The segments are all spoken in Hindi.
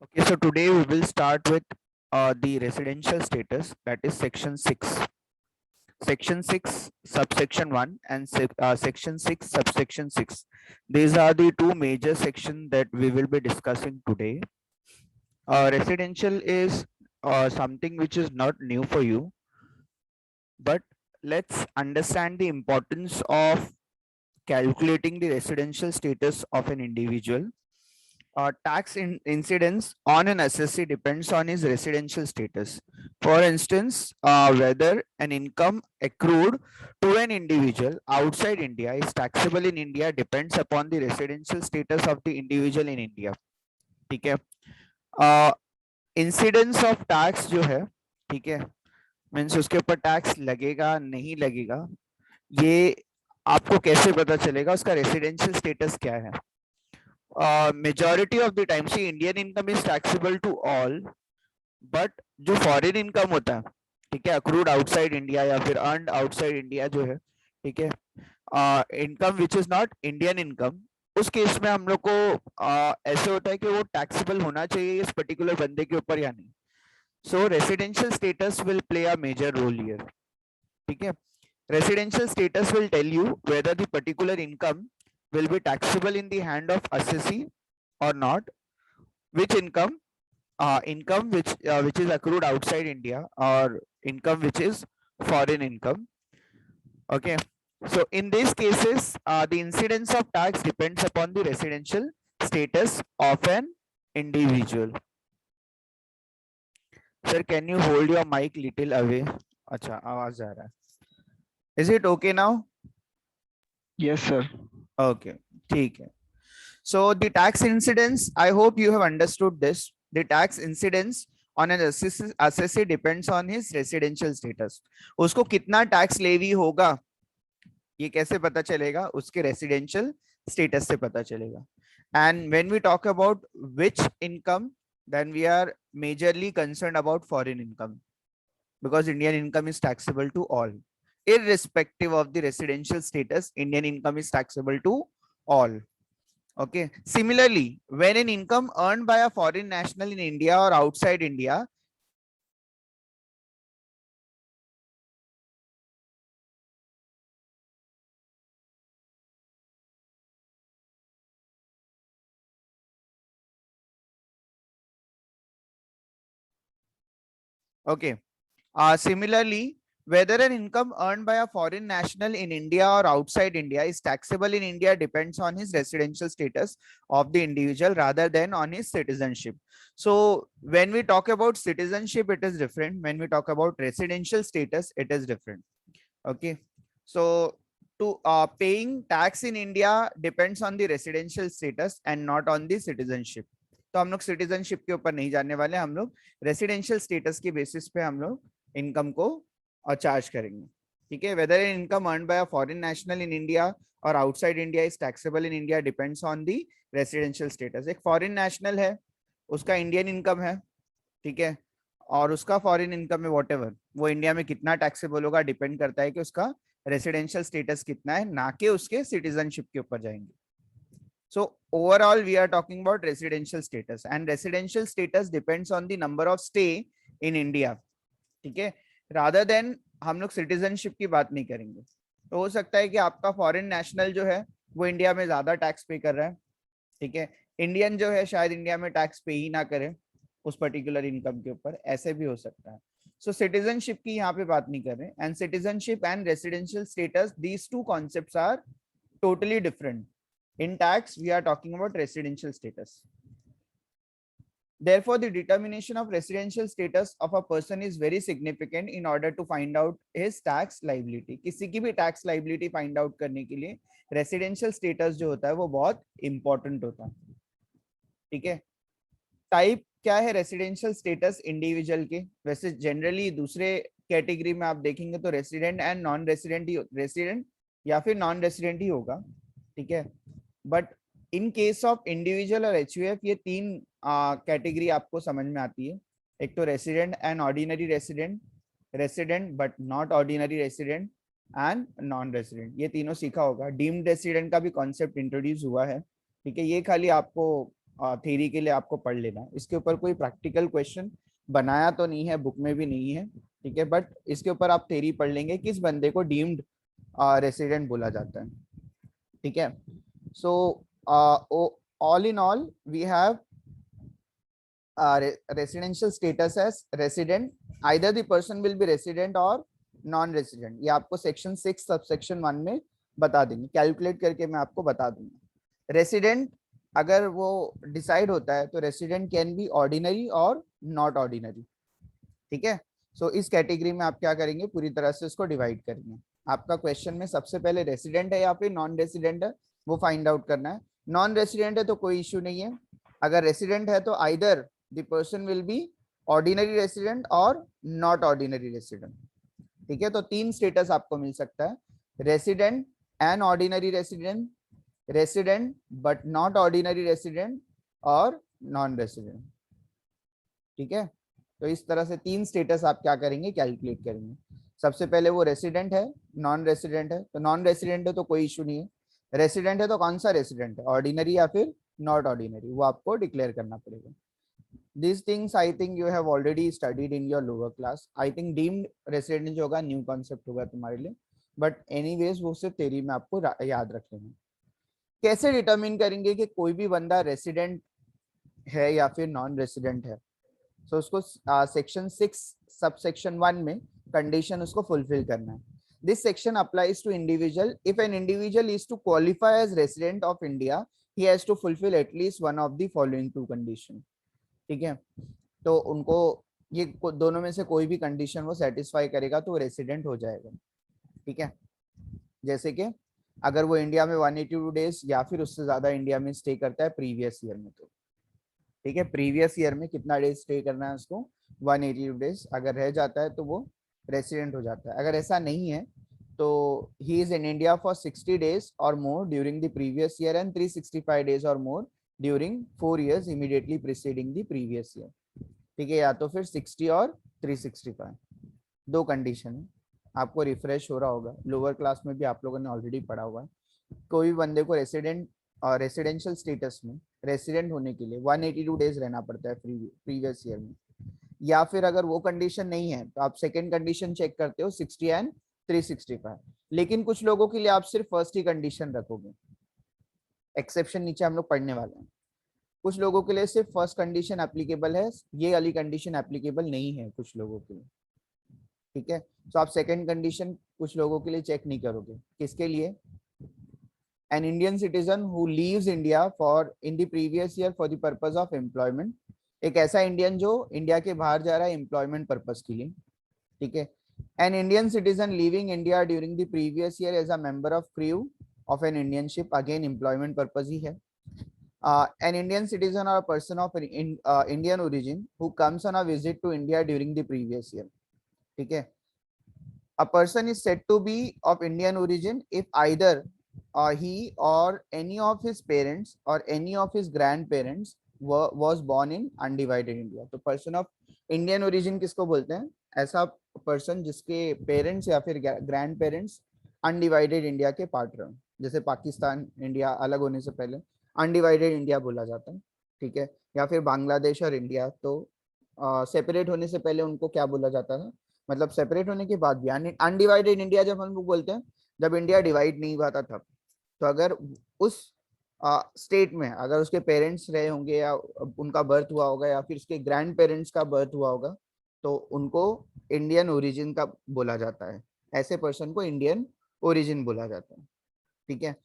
Okay, so today we will start with the residential status, that is section 6. Section 6, subsection 1 and section 6, subsection 6. These are the two major sections that we will be discussing today. Residential is something which is not new for you, but let's understand the importance of calculating the residential status of an individual. Tax incidence on an assessee depends on his residential status. For instance, whether an income accrued to an individual outside India is taxable in India depends upon the residential status of the individual in India. ठीक है? इंसिडेंस ऑफ टैक्स जो है, ठीक है, मीन्स उसके ऊपर टैक्स लगेगा नहीं लगेगा, ये आपको कैसे पता चलेगा? उसका रेसिडेंशियल स्टेटस क्या है? Majority of the time see Indian income is taxable to all, but जो फॉरेन इनकम होता है, ठीक है, अक्रूड आउटसाइड इंडिया या फिर अर्नड आउटसाइड इंडिया जो है, ठीक है, income which is not Indian income, उस केस में हम लोग को ऐसे होता है कि वो टैक्सेबल होना चाहिए इस पर्टिकुलर बंदे के ऊपर या नहीं. So residential status will play a major role here. ठीक है, residential status will tell you whether the particular income will be taxable in the hand of assessee or not, which income which is accrued outside India, or income which is foreign income. Okay, so in these cases the incidence of tax depends upon the residential status of an individual. Sir, can you hold your mic little away? अच्छा, आवाज आ रहा है. Is it okay now? Yes, sir. Okay, ठीक है. So the tax incidence, I hope you have understood this. The tax incidence on an assessee depends on his residential status. उसको कितना टैक्स लेवी होगा ये कैसे पता चलेगा? उसके रेसिडेंशियल स्टेटस से पता चलेगा. And when we talk about which income, then we are majorly concerned about foreign income, because Indian income is taxable to all. Irrespective of the residential status, Indian income is taxable to all. Okay. Similarly, when an income earned by a foreign national in India or outside India, okay. Similarly, whether an income earned by a foreign national in India or outside India is taxable in India depends on his residential status of the individual rather than on his citizenship. So when we talk about citizenship, it is different. When we talk about residential status, it is different. Okay. So to paying tax in India depends on the residential status and not on the citizenship. तो हम लोग सिटीजनशिप के ऊपर नहीं जानने वाले, हम लोग रेसिडेंशियल स्टेटस के बेसिस पे हम लोग इनकम को चार्ज करेंगे. ठीक है, whether an income earn by a foreign national in India और outside India is taxable in India depends on the residential status. एक फॉरेन नेशनल है, उसका इंडियन इनकम है, ठीक है, और उसका फॉरेन इनकम है व्हाटएवर, वो इंडिया में कितना टैक्सेबल होगा डिपेंड करता है कि उसका रेसिडेंशियल स्टेटस कितना है, ना कि उसके सिटीजनशिप के ऊपर जाएंगे. So overall we are talking about residential status, and residential status depends on the number of stay in India. ठीक है, rather than हम लोग सिटीजनशिप की बात नहीं करेंगे. तो हो सकता है कि आपका फॉरेन नेशनल जो है वो इंडिया में ज्यादा टैक्स पे कर रहा है, ठीक है, इंडियन जो है शायद इंडिया में टैक्स पे ही ना करे उस पर्टिकुलर इनकम के ऊपर, ऐसे भी हो सकता है. सो सिटीजनशिप की यहाँ पे बात नहीं कर रहे. And citizenship and residential status, these two concepts are totally different. In tax, we are talking about residential status. Therefore, the determination of residential status of a person is very significant in order to find out his tax liability. किसी की भी tax liability find out करने के लिए residential status जो होता है वो बहुत important होता है. ठीक है, टाइप क्या है रेसिडेंशियल स्टेटस इंडिविजुअल के? वैसे जनरली दूसरे कैटेगरी में आप देखेंगे तो resident and non resident he, resident या फिर नॉन रेसिडेंट ही होगा. ठीक है, but in case of individual और एचयूएफ ये तीन कैटेगरी आपको समझ में आती है. एक तो resident and ordinary resident, resident but not ordinary resident, and non resident. ये तीनों सीखा होगा. डीम्ड रेसिडेंट का भी कॉन्सेप्ट इंट्रोड्यूस हुआ है. ठीक है, ये खाली आपको थ्योरी के लिए आपको पढ़ लेना है। इसके ऊपर कोई प्रैक्टिकल क्वेश्चन बनाया तो नहीं है, बुक में भी नहीं है, ठीक है, बट इसके ऊपर आप थ्योरी पढ़ लेंगे किस बंदे को डीम्ड रेसिडेंट बोला जाता है, ठीक है। So all in all we have residential status as resident, either the person will be resident or non resident. ये आपको सेक्शन 6 सबसेक्शन 1 में बता देंगे, कैलकुलेट करके मैं आपको बता दूंगा। रेसिडेंट अगर वो डिसाइड होता है तो रेसिडेंट कैन बी ऑर्डिनरी और नॉट ऑर्डिनरी, ठीक है। सो इस कैटेगरी में आप क्या करेंगे, पूरी तरह से इसको डिवाइड करेंगे। आपका क्वेश्चन में सबसे पहले रेसिडेंट है या फिर नॉन रेसिडेंट है वो फाइंड आउट करना है। नॉन रेसिडेंट है तो कोई इश्यू नहीं है, अगर रेसिडेंट है तो either the person will be ordinary resident और नॉट ऑर्डिनरी रेसिडेंट, ठीक है। तो 3 स्टेटस आपको मिल सकता है, resident and ordinary resident, resident but not ordinary resident और नॉन रेसिडेंट, ठीक है। तो इस तरह से 3 स्टेटस आप क्या करेंगे, कैलकुलेट करेंगे। सबसे पहले वो रेसिडेंट है, नॉन रेसिडेंट है, तो नॉन रेसिडेंट है तो कोई इशू नहीं है, रेसिडेंट है तो कौन सा रेसिडेंट है, ऑर्डिनरी या फिर नॉट ऑर्डिनरी, वो आपको डिक्लेयर करना पड़ेगा। These things I think you have already studied in your lower class. I think deemed resident जो होगा न्यू कॉन्सेप्ट होगा तुम्हारे लिए, बट एनीवेज वो सिर्फ थ्योरी में आपको याद रख लेना। कैसे डिटरमिन करेंगे कि कोई भी बंदा रेसिडेंट है या फिर नॉन रेसिडेंट है? सो उसको सेक्शन 6 सबसेक्शन 1 में कंडीशन उसको फुलफिल करना है। This section applies to individual if an individual is to qualify as resident of India, he has to fulfil at least one of the following 2 condition, ठीक है। तो उनको ये दोनों में से कोई भी कंडीशन वो सेटिस्फाई करेगा तो रेसिडेंट हो जाएगा, ठीक है। जैसे कि अगर वो इंडिया में 182 डेज या फिर उससे ज्यादा इंडिया में स्टे करता है प्रीवियस ईयर में, तो ठीक है, प्रीवियस ईयर में कितना डेज स्टे करना है उसको, 182 डेज, अगर रह जाता है तो वो रेसिडेंट हो जाता है। अगर ऐसा नहीं है तो he is in India for 60 days और more during the previous year and 365 days और more during 4 years immediately preceding the previous year, ठीक है। या तो फिर 60 और 365, 2 कंडीशन है। आपको रिफ्रेश हो रहा होगा, लोअर क्लास में भी आप लोगों ने ऑलरेडी पढ़ा हुआ है। कोई भी बंदे को रेसिडेंट और रेसिडेंशियल स्टेटस में रेसिडेंट होने के लिए 182 डेज रहना पड़ता है प्रीवियस ईयर में, या फिर अगर वो कंडीशन नहीं है तो आप सेकेंड कंडीशन चेक करते हो 60 एंड 365। लेकिन कुछ लोगों के लिए आप सिर्फ फर्स्ट ही कंडीशन रखोगे, एक्सेप्शन नीचे हम लोग पढ़ने वाले हैं। कुछ लोगों के लिए सिर्फ फर्स्ट कंडीशन एप्लीकेबल है, ये वाली कंडीशन एप्लीकेबल नहीं है कुछ लोगों के लिए, ठीक है। तो आप सेकंड कंडीशन कुछ लोगों के लिए चेक नहीं करोगे, किसके लिए, N Indian citizen who leaves India for in the previous year for the purpose of employment, एक ऐसा इंडियन जो इंडिया के बाहर जा रहा है एम्प्लॉयमेंट पर्पस के लिए, ठीक है। An Indian citizen living India during the previous year as a member of crew of an Indian ship, again employment purpose ही है। An Indian citizen or a person of Indian origin who comes on a visit to India during the previous year, ठीक है। A person is said to be of Indian origin if either he or any of his parents or any of his grandparents was born in undivided India। तो person of Indian origin किसको बोलते हैं, ऐसा person जिसके पेरेंट्स या फिर ग्रैंड पेरेंट्स अनडिवाइडेड इंडिया के पार्ट रहे, जैसे पाकिस्तान इंडिया अलग होने से पहले अनडिवाइडेड इंडिया बोला जाता है, ठीक है। या फिर बांग्लादेश और इंडिया तो सेपरेट होने से पहले उनको क्या बोला जाता था, मतलब सेपरेट होने के बाद भी अनडिवाइडेड इंडिया जब हम लोग बोलते हैं, जब इंडिया डिवाइड नहीं हुआ था तब। तो अगर उस स्टेट में अगर उसके पेरेंट्स रहे होंगे या उनका बर्थ हुआ होगा या फिर उसके ग्रैंड पेरेंट्स का बर्थ हुआ होगा तो उनको इंडियन ओरिजिन का बोला जाता है, ऐसे पर्सन को इंडियन ओरिजिन बोला जाता है, ठीक है।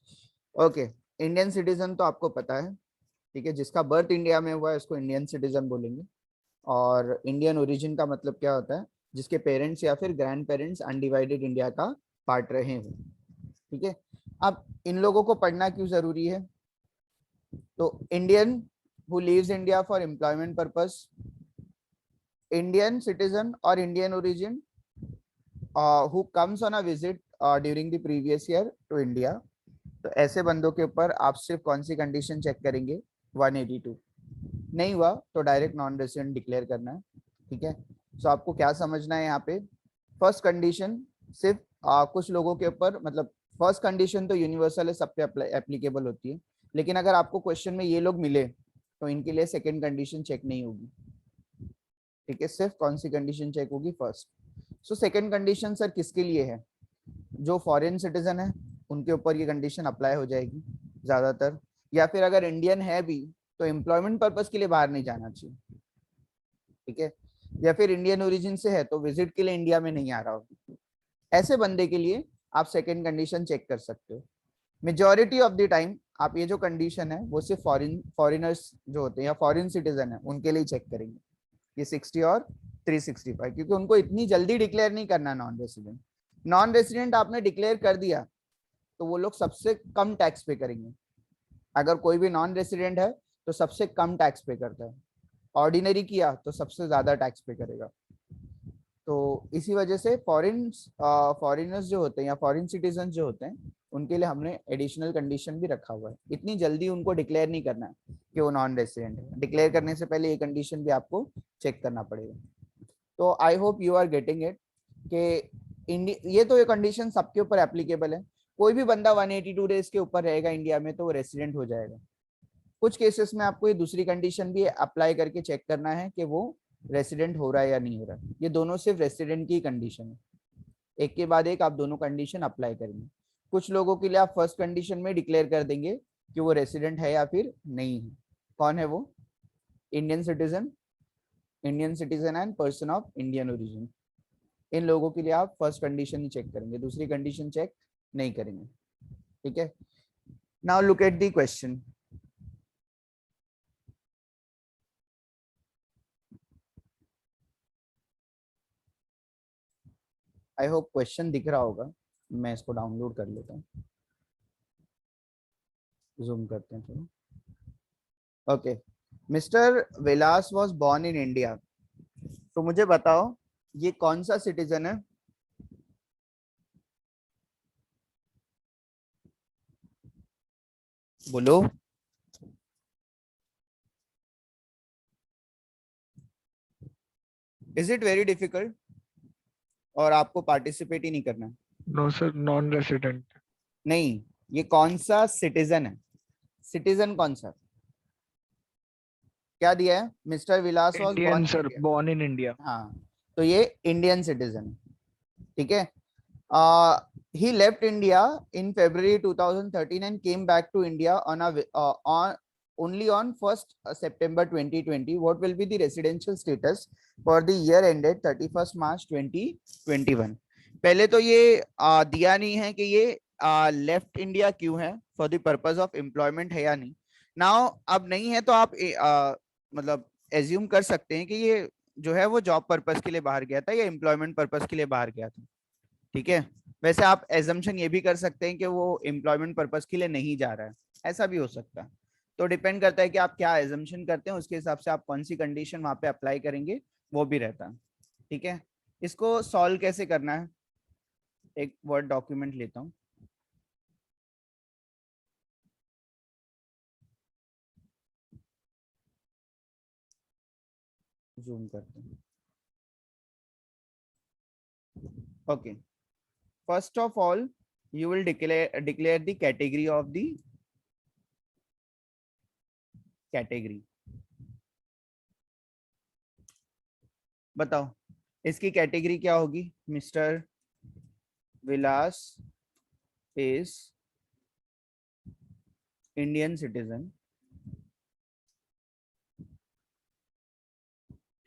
ओके, इंडियन सिटीजन तो आपको पता है, ठीक है, जिसका बर्थ इंडिया में हुआ है उसको इंडियन सिटीजन बोलेंगे। और इंडियन ओरिजिन का मतलब क्या होता है, जिसके पेरेंट्स या फिर ग्रैंड पेरेंट्स अनडिवाइडेड इंडिया का पार्ट रहे हो, ठीक है। अब इन लोगों को पढ़ना क्यों जरूरी है, तो Indian who leaves India for employment purpose, Indian citizen और Indian origin who comes on a visit during the previous year to India, तो ऐसे बंदों के ऊपर आप सिर्फ कौन सी कंडीशन चेक करेंगे, 182, नहीं हुआ तो डायरेक्ट नॉन रेसिडेंट डिक्लेयर करना है, ठीक है। सो आपको क्या समझना है यहाँ पे, फर्स्ट कंडीशन सिर्फ कुछ लोगों के ऊपर, मतलब फर्स्ट कंडीशन तो यूनिवर्सल है, सब पे एप्लीकेबल होती है, लेकिन अगर आपको क्वेश्चन में ये लोग मिले तो इनके लिए सेकंड कंडीशन चेक नहीं होगी। ठीक है, सिर्फ कौन सी कंडीशन चेक होगी? First. So second condition sir किसके लिए है? जो फॉरेन सिटीजन है उनके ऊपर ये कंडीशन अप्लाई हो जाएगी ज्यादातर, या फिर अगर इंडियन है भी तो एम्प्लॉयमेंट पर्पस के लिए बाहर नहीं जाना चाहिए। ठीक है, या फिर इंडियन ओरिजिन से है तो विजिट के लिए इंडिया में नहीं आ रहा हो, ऐसे बंदे के लिए आप सेकंड कंडीशन चेक कर सकते हो। मेजोरिटी ऑफ द टाइम आप ये जो कंडीशन है वो सिर्फ फॉरिनर्स जो होते हैं या फॉरेन सिटीजन है उनके लिए चेक करेंगे, ये 60 और 365, क्योंकि उनको इतनी जल्दी डिक्लेयर नहीं करना नॉन रेसिडेंट। नॉन रेसिडेंट आपने डिक्लेयर कर दिया तो वो लोग सबसे कम टैक्स पे करेंगे। अगर कोई भी नॉन रेसिडेंट है तो सबसे कम टैक्स पे करता है, ऑर्डिनरी किया तो सबसे ज्यादा टैक्स पे करेगा। तो इसी वजह से फॉरिनर्स जो होते हैं या फॉरेन सिटीजन जो होते हैं उनके लिए हमने एडिशनल कंडीशन भी रखा हुआ है। इतनी जल्दी उनको डिक्लेयर नहीं करना है कि वो नॉन रेसिडेंट है, डिक्लेयर करने से पहले ये कंडीशन भी आपको चेक करना पड़ेगा। तो I hope you are getting it कि ये तो ये कंडीशन सबके ऊपर एप्लीकेबल है। कोई भी बंदा 182 डेज के ऊपर रहेगा इंडिया में तो वो रेसिडेंट हो जाएगा। कुछ केसेस में आपको ये दूसरी कंडीशन भी अप्लाई करके चेक करना है कि वो रेसिडेंट हो रहा है या नहीं हो रहा है। ये दोनों सिर्फ रेसिडेंट की कंडीशन है, एक के बाद एक आप दोनों कंडीशन अप्लाई करेंगे। कुछ लोगों के लिए आप फर्स्ट कंडीशन में डिक्लेयर कर देंगे कि वो रेसिडेंट है या फिर नहीं है। कौन है वो? Indian citizen, Indian citizen and person of Indian origin. इन लोगों के लिए आप फर्स्ट कंडीशन ही चेक करेंगे, दूसरी कंडीशन चेक नहीं करेंगे। ठीक है, now look at the question. I hope question दिख रहा होगा। मैं इसको डाउनलोड कर लेता हूँ, जूम करते हैं थोड़ा। Okay, mister Vilas was born in India. तो मुझे बताओ ये कौन सा सिटीजन है? बोलो। इज इट वेरी डिफिकल्ट और आपको पार्टिसिपेट ही नहीं करना? No sir, non resident. नहीं, ये कौन सा सिटीजन है? सिटीजन कौन सा? क्या दिया है? Mister Vilas was born Indian in sir, India. Born in India. हाँ, तो ये इंडियन सिटीजन। ठीक है, he left India in February 2013 and came back to India on only on 1st September 2020. What will be the residential status for the year ended 31st March 2021? पहले तो ये दिया नहीं है कि ये लेफ्ट इंडिया क्यों है, for the purpose of employment है या नहीं। नाउ अब नहीं है तो आप मतलब एज्यूम कर सकते हैं कि ये जो है वो जॉब पर्पस के लिए बाहर गया था या एम्प्लॉयमेंट पर्पस के लिए बाहर गया था। ठीक है, वैसे आप एजम्पशन ये भी कर सकते हैं कि वो एम्प्लॉयमेंट पर्पस के लिए नहीं जा रहा है, ऐसा भी हो सकता है। तो डिपेंड करता है कि आप क्या एजम्पशन करते हैं, उसके हिसाब से आप कौन सी कंडीशन वहां पे अप्लाई करेंगे वो भी रहता है। ठीक है, इसको सॉल्व कैसे करना है? एक वर्ड डॉक्यूमेंट लेता हूँ, जूम करते हैं। Okay, first of all you will declare the category of the category। बताओ इसकी कैटेगरी क्या होगी? Mister Vilas is Indian citizen.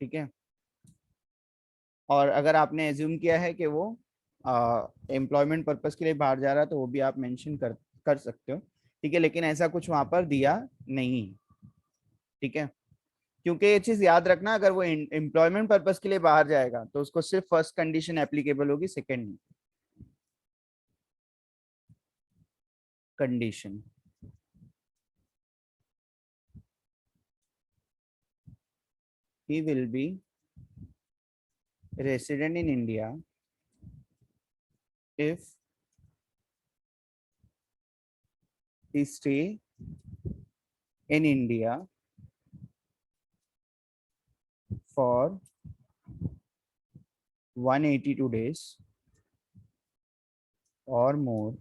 ठीक है, और अगर आपने एज्यूम किया है कि वो एम्प्लॉयमेंट पर्पस के लिए बाहर जा रहा है तो वो भी आप मेंशन कर सकते हो। ठीक है, लेकिन ऐसा कुछ वहां पर दिया नहीं। ठीक है, क्योंकि ये चीज याद रखना, अगर वो एम्प्लॉयमेंट पर्पस के लिए बाहर जाएगा तो उसको सिर्फ फर्स्ट कंडीशन एप्लीकेबल होगी, second condition. He will be resident in India if he stay in India for 182 days or more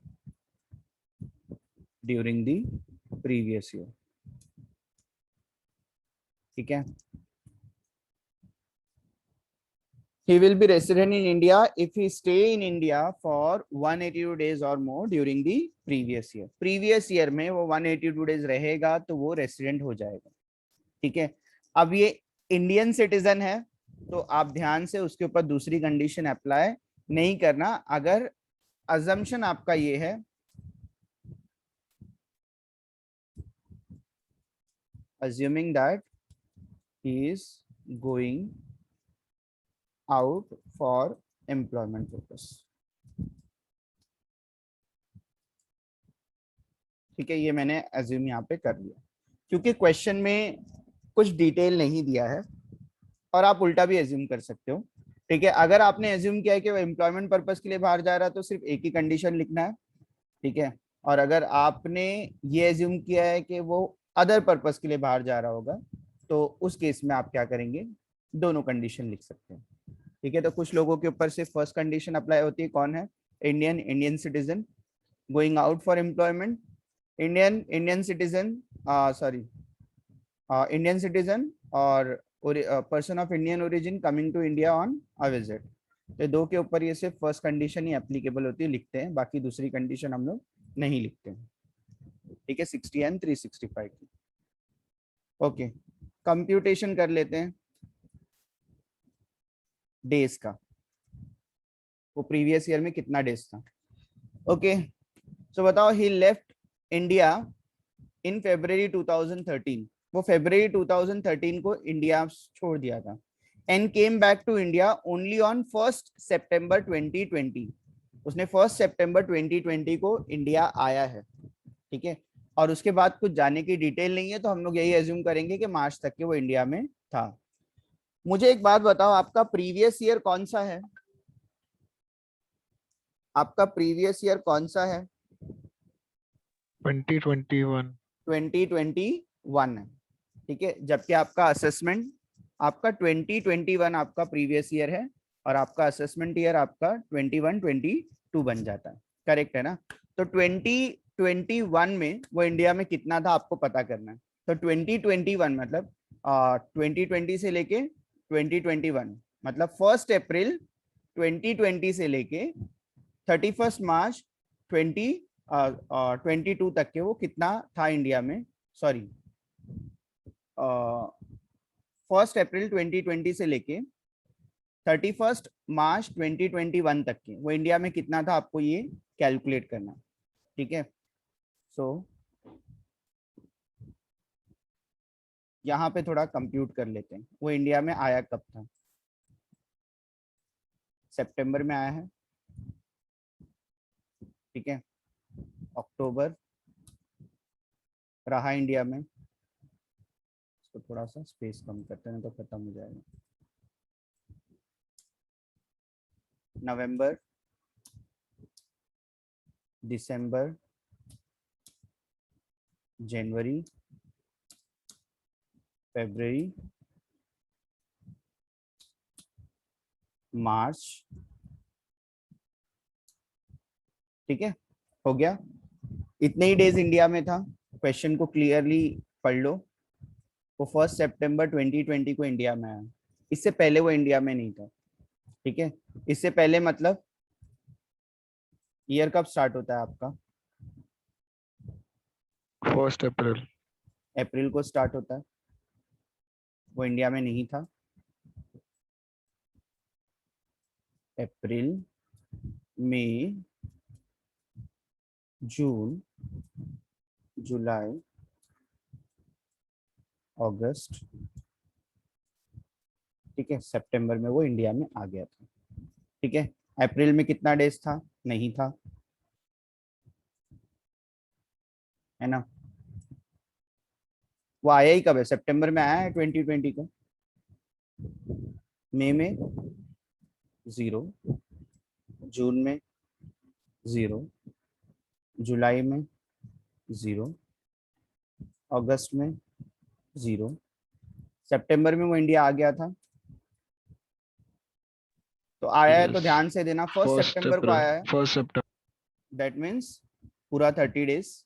during the previous year। ठीक है, he will be resident in India if he stay in India for 182 days or more during the previous year. previous year में वो 182 days रहेगा तो वो रेसिडेंट हो जाएगा। ठीक है, अब ये इंडियन सिटीजन है तो आप ध्यान से उसके ऊपर दूसरी कंडीशन अप्लाई नहीं करना। अगर अजम्पशन आपका ये है assuming that he is going out for employment purpose, ठीक है, ये मैंने अज्यूम यहाँ पे कर लिया क्योंकि क्वेश्चन में कुछ डिटेल नहीं दिया है और आप उल्टा भी एज्यूम कर सकते हो। ठीक है, अगर आपने एज्यूम किया है कि वो एम्प्लॉयमेंट पर्पस के लिए बाहर जा रहा है तो सिर्फ एक ही कंडीशन लिखना है। ठीक है, और अगर आपने ये एज्यूम किया है कि वो अदर पर्पस के लिए बाहर जा रहा होगा तो उस केस में आप क्या करेंगे, दोनों कंडीशन लिख सकते हैं। ठीक है, तो कुछ लोगों के ऊपर सिर्फ फर्स्ट कंडीशन अप्लाई होती है, कौन है, Indian citizen going out for employment, Indian citizen sorry Indian citizen और person of Indian origin coming to India on a visit. तो दो के ऊपर ये सिर्फ फर्स्ट कंडीशन ही एप्लीकेबल होती है, लिखते हैं, बाकी दूसरी कंडीशन हम लोग नहीं लिखते हैं। ठीक है, 60 एंड 365 की। ओके, कंप्यूटेशन कर लेते हैं डेज का, वो प्रीवियस ईयर में कितना डेज था। ओके, सो बताओ, ही लेफ्ट इंडिया इन February 2013, वो February 2013 को इंडिया छोड़ दिया था, and came back to India only on 1 September 2020, उसने 1 September 2020 को इंडिया आया है। ठीक है, और उसके बाद कुछ जाने की डिटेल नहीं है तो हम लोग यही एज्यूम करेंगे कि मार्च तक के वो इंडिया में था। मुझे एक बात बताओ, आपका प्रीवियस ईयर कौन सा है, आपका प्रीवियस ईयर कौन सा है? 2021। 2021 है। ठीक है, जबकि आपका असेसमेंट आपका 2021 आपका प्रीवियस ईयर है और आपका असेसमेंट ईयर आपका 21-22 बन जाता है। करेक्ट है ना? तो 2021 में वो इंडिया में कितना था आपको पता करना है। तो 2021 मतलब 2020 से लेके 2021 मतलब 1 अप्रैल 2020 से लेके 31 मार्च 2022 तक के वो कितना था इंडिया में, सॉरी 1 अप्रैल 2020 से लेके 31 मार्च 2021 तक के वो इंडिया में कितना था, आपको ये कैलकुलेट करना। ठीक है, सो यहाँ पे थोड़ा कंप्यूट कर लेते हैं, वो इंडिया में आया कब था। सितंबर में आया है, ठीक है, अक्टूबर रहा इंडिया में, इसको थोड़ा सा स्पेस कम करते हैं तो खत्म हो जाएगा। नवंबर, दिसंबर, जनवरी, फरवरी, मार्च। ठीक है, हो गया, इतने ही डेज इंडिया में था। क्वेश्चन को क्लियरली पढ़ लो, वो 1 सितंबर 2020 को इंडिया में आया, इससे पहले वो इंडिया में नहीं था। ठीक है, इससे पहले मतलब ईयर कब स्टार्ट होता है आपका? 1 अप्रैल। अप्रैल को स्टार्ट होता है, वो इंडिया में नहीं था। अप्रैल, मई, जून, जुलाई, अगस्त, ठीक है, सितंबर में वो इंडिया में आ गया था। ठीक है, अप्रैल में कितना डेज था? नहीं था, है ना? वो आया ही कब है? सितंबर में आया है 2020 को। मई में 0, जून में 0, जुलाई में 0, अगस्त में 0, सितंबर में वो इंडिया आ गया था। तो आया है तो Yes. ध्यान से देना, 1 1 सितंबर को अप्रैल। आया है, 1 सितंबर। दैट मीन्स पूरा 30 डेज।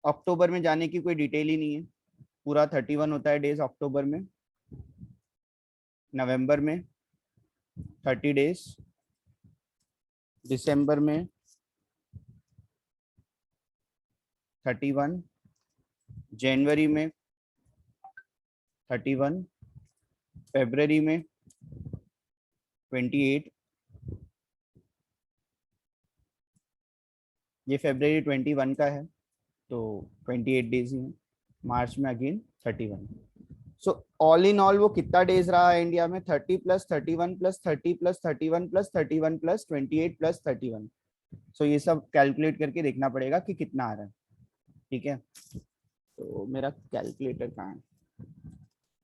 अक्टूबर में जाने की कोई डिटेल ही नहीं है, पूरा 31 होता है डेज अक्टूबर में, नवंबर में 30 डेज, दिसंबर में 31, जनवरी में 31, फरवरी में 28, ये फरवरी 21 का है तो 28 डेज ही है, मार्च में again 31। So all in all वो कितना डेज रहा है इंडिया में, 30 plus 31 plus 30 plus 31 plus 31 plus 28 plus 31। सो ये सब कैलकुलेट करके देखना पड़ेगा कि कितना आ रहा है। ठीक है, तो मेरा कैलकुलेटर कहाँ है,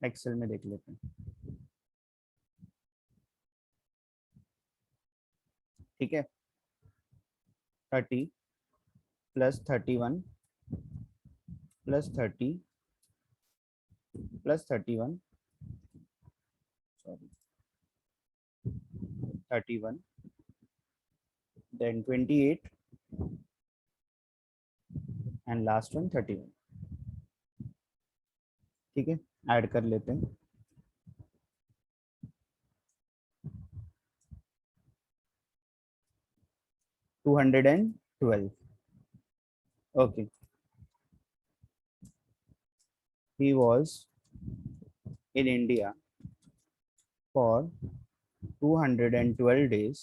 एक्सेल में देख लेते हैं। ठीक है, 30 plus 31 plus 30 plus 31, sorry 31, then 28 and last one 31। ठीक है, ऐड कर लेते हैं। To 212। okay, he was in India for 212 days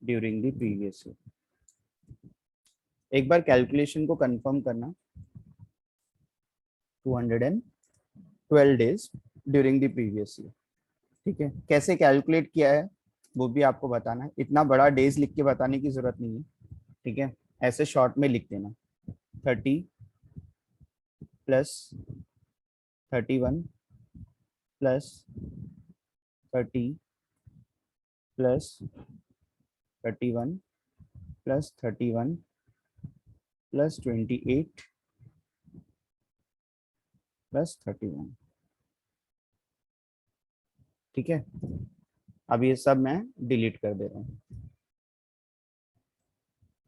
during the previous year। एक बार कैलकुलेशन को कंफर्म करना, 212 days during the previous year. ठीक है, कैसे कैलकुलेट किया है वो भी आपको बताना है, इतना बड़ा डेज लिख के बताने की जरूरत नहीं है। ठीक है, ऐसे शॉर्ट में लिख देना, 30 plus 31 plus 30 plus 31 plus 31 plus 28 plus 31। ठीक है, अब ये सब मैं डिलीट कर दे रहा हूँ।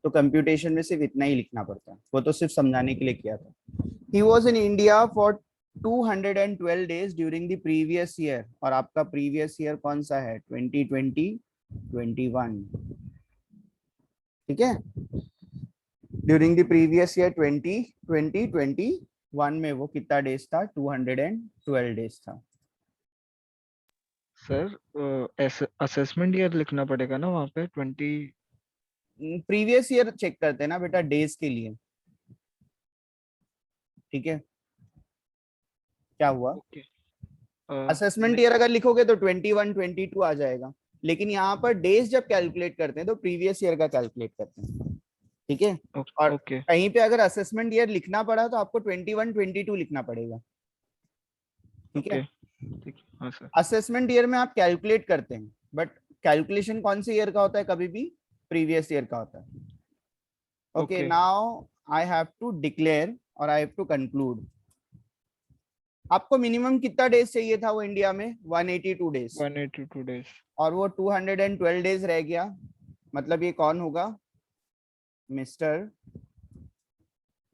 तो कंप्यूटेशन में सिर्फ इतना ही लिखना पड़ता है, वो तो सिर्फ समझाने के लिए किया था। He was in India for 212 days during the previous year, और आपका प्रीवियस ईयर कौन सा है, 2020 21। ठीक है, ड्यूरिंग द प्रीवियस ईयर 2020 21 में वो कितना डेज था, 212 डेज था। सर असेसमेंट ईयर लिखना पड़ेगा ना वहाँ पे 20। प्रीवियस ईयर चेक करते हैं ना बेटा डेज के लिए। ठीक है, क्या हुआ, ओके असेसमेंट ईयर अगर लिखोगे तो 21 22 आ जाएगा, लेकिन यहाँ पर डेज जब कैलकुलेट करते हैं तो प्रीवियस ईयर का कैलकुलेट करते हैं। ठीक है, और ओके कहीं पे अगर असेसमेंट ईयर लिखना पड़ा तो आपको 21 22 लिखना पड़ेगा। ठीक है, ओके ठीक है, हाँ सर। असेसमेंट ईयर में आप कैलकुलेट करते हैं, बट कैलकुलेशन कौन से ईयर का होता है, कभी भी प्रीवियस ईयर का होता है। Okay, okay now I have to declare और आई हैव टू कंक्लूड। आपको मिनिमम कितना डेज चाहिए था वो इंडिया में, 182 डेज, 182 डेज और वो 212 डेज रह गया, मतलब ये कौन होगा, mister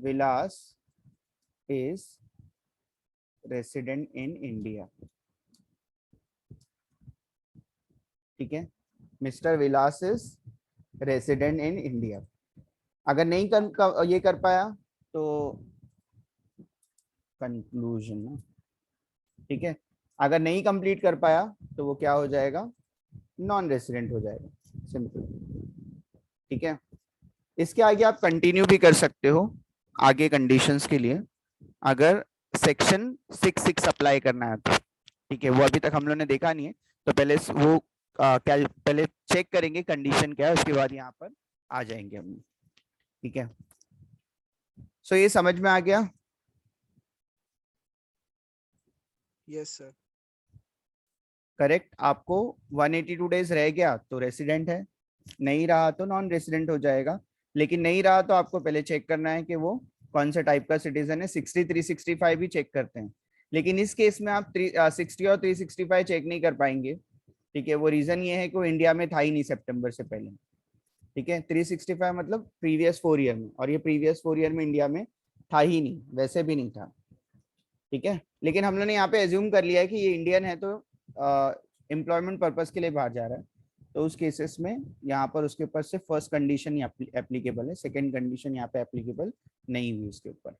Vilas is resident in India. ठीक है, mister Vilas is resident in India. अगर नहीं ये कर पाया तो कंक्लूजन। ठीक है, अगर नहीं कंप्लीट कर पाया तो वो क्या हो जाएगा, नॉन रेसिडेंट हो जाएगा, सिंपल। ठीक है, इसके आगे आप कंटिन्यू भी कर सकते हो आगे कंडीशंस के लिए, अगर सेक्शन 6 अप्लाई करना है तो। ठीक है, वो अभी तक हम लोग ने देखा नहीं है, तो पहले वो पहले चेक करेंगे कंडीशन क्या है, उसके बाद यहाँ पर आ जाएंगे हम। ठीक है, सो ये समझ में आ गया। Yes sir. करेक्ट, आपको 182 डेज रह गया तो रेसिडेंट है, नहीं रहा तो नॉन रेसिडेंट हो जाएगा, लेकिन नहीं रहा तो आपको पहले चेक करना है कि वो कौन सा टाइप का सिटीजन है। 60 365 भी चेक करते हैं, लेकिन इस केस में आप 60 और 365 चेक नहीं कर पाएंगे। ठीक है, वो रीजन ये है कि वो इंडिया में था ही नहीं सितंबर से पहले। ठीक है, 365 मतलब प्रीवियस 4 ईयर में, और ये प्रीवियस 4 ईयर में इंडिया में था ही नहीं, वैसे भी नहीं था। ठीक है, लेकिन हम लोगों ने यहाँ पे एज्यूम कर लिया है कि ये इंडियन है तो एम्प्लॉयमेंट पर्पस के लिए बाहर जा रहा है, तो उस केसेस में यहाँ पर उसके ऊपर से फर्स्ट कंडीशन ही एप्लीकेबल है, सेकंड कंडीशन यहाँ पे एप्लीकेबल नहीं हुई उसके ऊपर।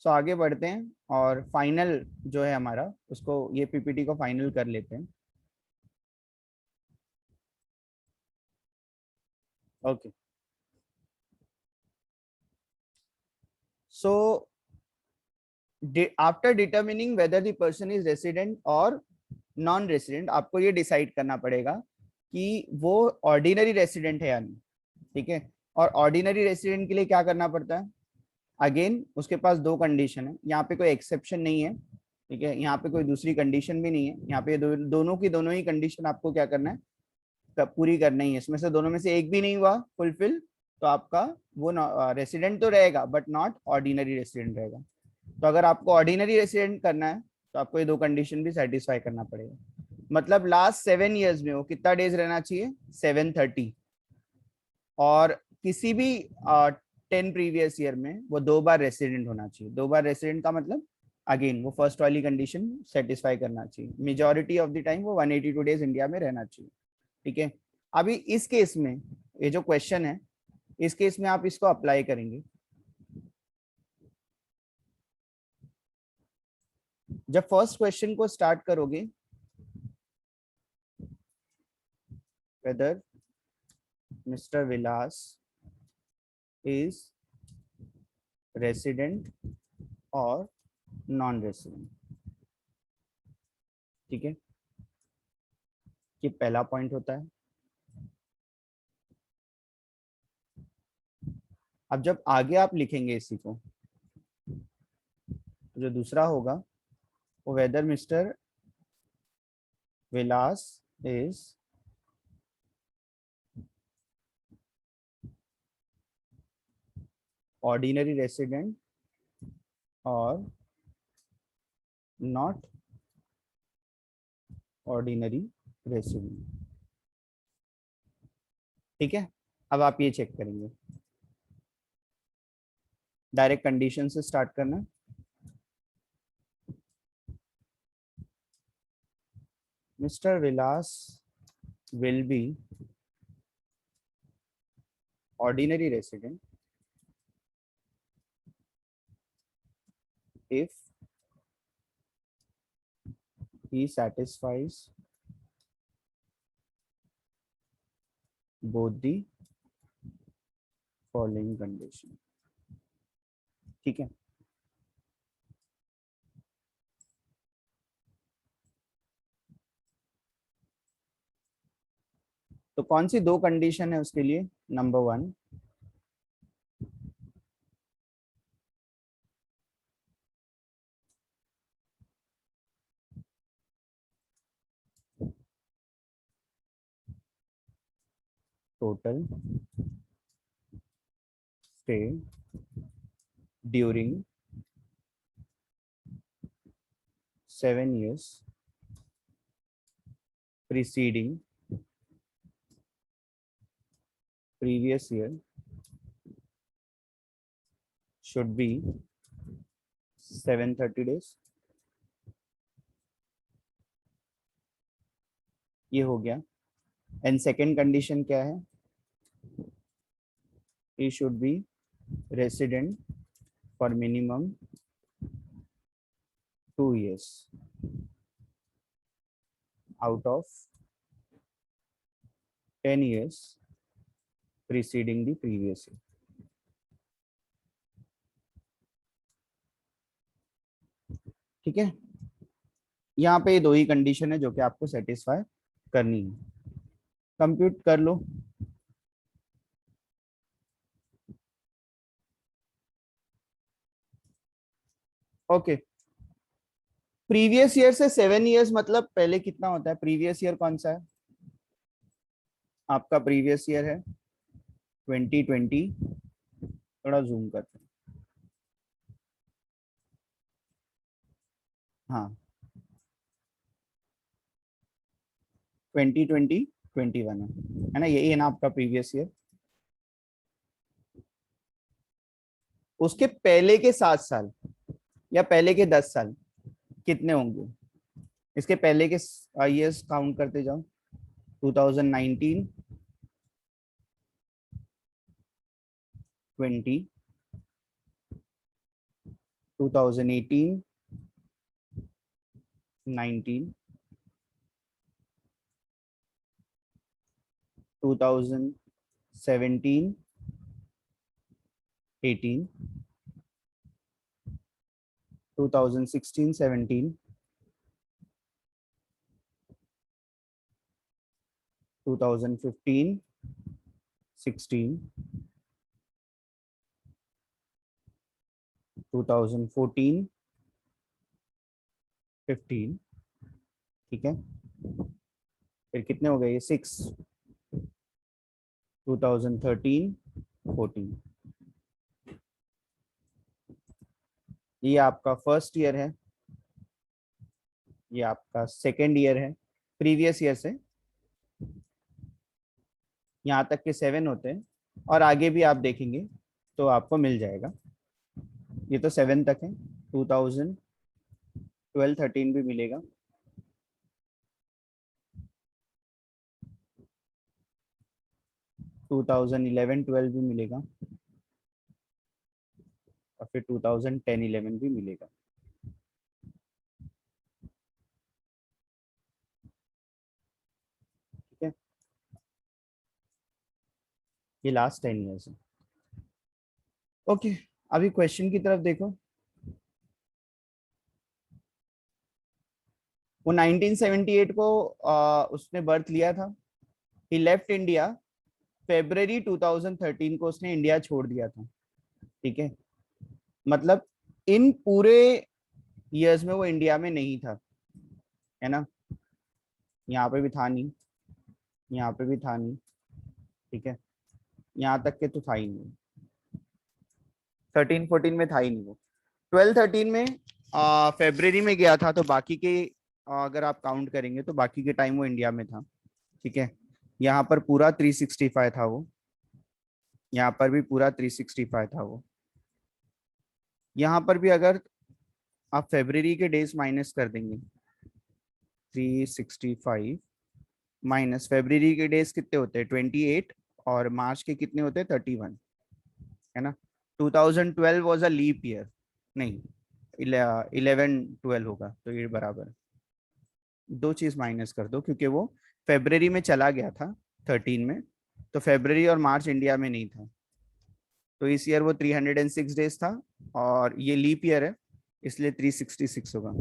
सो आगे बढ़ते हैं और फाइनल जो है हमारा, उसको ये पीपीटी को फाइनल कर लेते हैं। Okay, so after determining whether the person is resident और नॉन रेसिडेंट, आपको ये डिसाइड करना पड़ेगा कि वो ऑर्डिनरी रेसिडेंट है या नहीं। ठीक है, और ऑर्डिनरी रेसिडेंट के लिए क्या करना पड़ता है, अगेन उसके पास दो कंडीशन है, यहाँ पे कोई एक्सेप्शन नहीं है। ठीक है, यहाँ पे कोई दूसरी कंडीशन भी नहीं है, यहाँ पे दोनों की दोनों ही कंडीशन आपको क्या करना है, पूरी करना ही है। इसमें से दोनों में से एक भी नहीं हुआ फुलफिल, तो आपका वो रेसिडेंट तो रहेगा बट नॉट ऑर्डिनरी रेसिडेंट रहेगा। तो अगर आपको ऑर्डिनरी रेसिडेंट करना है तो आपको ये दो कंडीशन भी सेटिस्फाई करना पड़ेगा। मतलब लास्ट 7 ईयर्स में वो कितना डेज रहना चाहिए, 730, और किसी भी 10 प्रीवियस ईयर में वो 2 बार रेसिडेंट होना चाहिए। 2 बार रेसिडेंट का मतलब अगेन वो फर्स्ट वाली कंडीशन सेटिस्फाई करना चाहिए, मेजोरिटी ऑफ द टाइम वो 182 डेज इंडिया में रहना चाहिए। ठीक है, अभी इस केस में ये जो क्वेश्चन है, इस केस में आप इसको अप्लाई करेंगे। जब फर्स्ट क्वेश्चन को स्टार्ट करोगे, whether Mister Vilas is resident और नॉन रेसिडेंट, ठीक है, ये पहला पॉइंट होता है। अब जब आगे आप लिखेंगे इसी को, जो दूसरा होगा वो whether Mister Vilas is ordinary resident और नॉट ऑर्डिनरी रेसिडेंट। ठीक है, अब आप ये चेक करेंगे, डायरेक्ट कंडीशन से स्टार्ट करना। Mister Vilas will be ordinary resident if he satisfies both the following condition। ठीक है, तो कौन सी दो कंडीशन है उसके लिए, number 1, total stay during 7 years preceding previous year should be 730 days। ये हो गया। एंड सेकेंड कंडीशन क्या है, he should be resident for minimum 2 years out of 10 years preceding the previous year। ठीक है, यहाँ पे दो ही कंडीशन है जो कि आपको सेटिस्फाई करनी है। कंप्यूट कर लो। ओके, प्रीवियस ईयर से 7 ईयर्स मतलब पहले कितना होता है, प्रीवियस ईयर कौन सा है आपका, प्रीवियस ईयर है 2020, थोड़ा जूम करते हैं, हाँ 2020, 21 है ना, यही है ना आपका प्रीवियस ईयर। उसके पहले के 7 साल या पहले के 10 साल कितने होंगे? इसके पहले के ईयर्स काउंट करते जाओ। 2019, 20, 2018, 19, 2017, 18, 2016, 17, 2015, 16, 2014, 15, ठीक है। फिर कितने हो गए ये? 6, 2013, 14। ये आपका फर्स्ट ईयर है, ये आपका सेकेंड ईयर है प्रीवियस ईयर से। यहाँ तक के 7 होते हैं और आगे भी आप देखेंगे तो आपको मिल जाएगा। ये तो 7 तक है, 2012, 13 भी मिलेगा। 2011, 12 भी मिलेगा और फिर 2010, 11 भी मिलेगा। ठीक है, ये लास्ट 10 ईयर्स है। ओके, अभी क्वेश्चन की तरफ देखो। वो 1978 को उसने बर्थ लिया था। ही लेफ्ट इंडिया February 2013 को उसने इंडिया छोड़ दिया था। ठीक है, मतलब इन पूरे ईयर्स में वो इंडिया में नहीं था, है ना। यहाँ पे भी था नहीं, यहाँ पे भी था नहीं, ठीक है, यहाँ तक के तो था ही नहीं। 13, 14 में था ही नहीं वो। 12, 13 में फेब्रवरी में गया था, तो बाकी के अगर आप काउंट करेंगे तो बाकी के टाइम वो इंडिया में था। ठीक है, यहाँ पर पूरा 365 था वो, यहाँ पर भी पूरा 365 था वो। यहाँ पर भी अगर आप फेब्रवरी के डेज माइनस कर देंगे, 365 माइनस फेब्रवरी के डेज कितने होते हैं? 28, और मार्च के कितने होते हैं? 31, है ना। 2012 वॉज अ लीप ईयर, नहीं 11, 12 होगा, तो ये बराबर। दो चीज माइनस कर दो क्योंकि वो फेब्रवरी में चला गया था 13 में, तो फेब्रवरी और मार्च इंडिया में नहीं था, तो इस ईयर वो 306 डेज था, और ये लीप ईयर है इसलिए 366 होगा।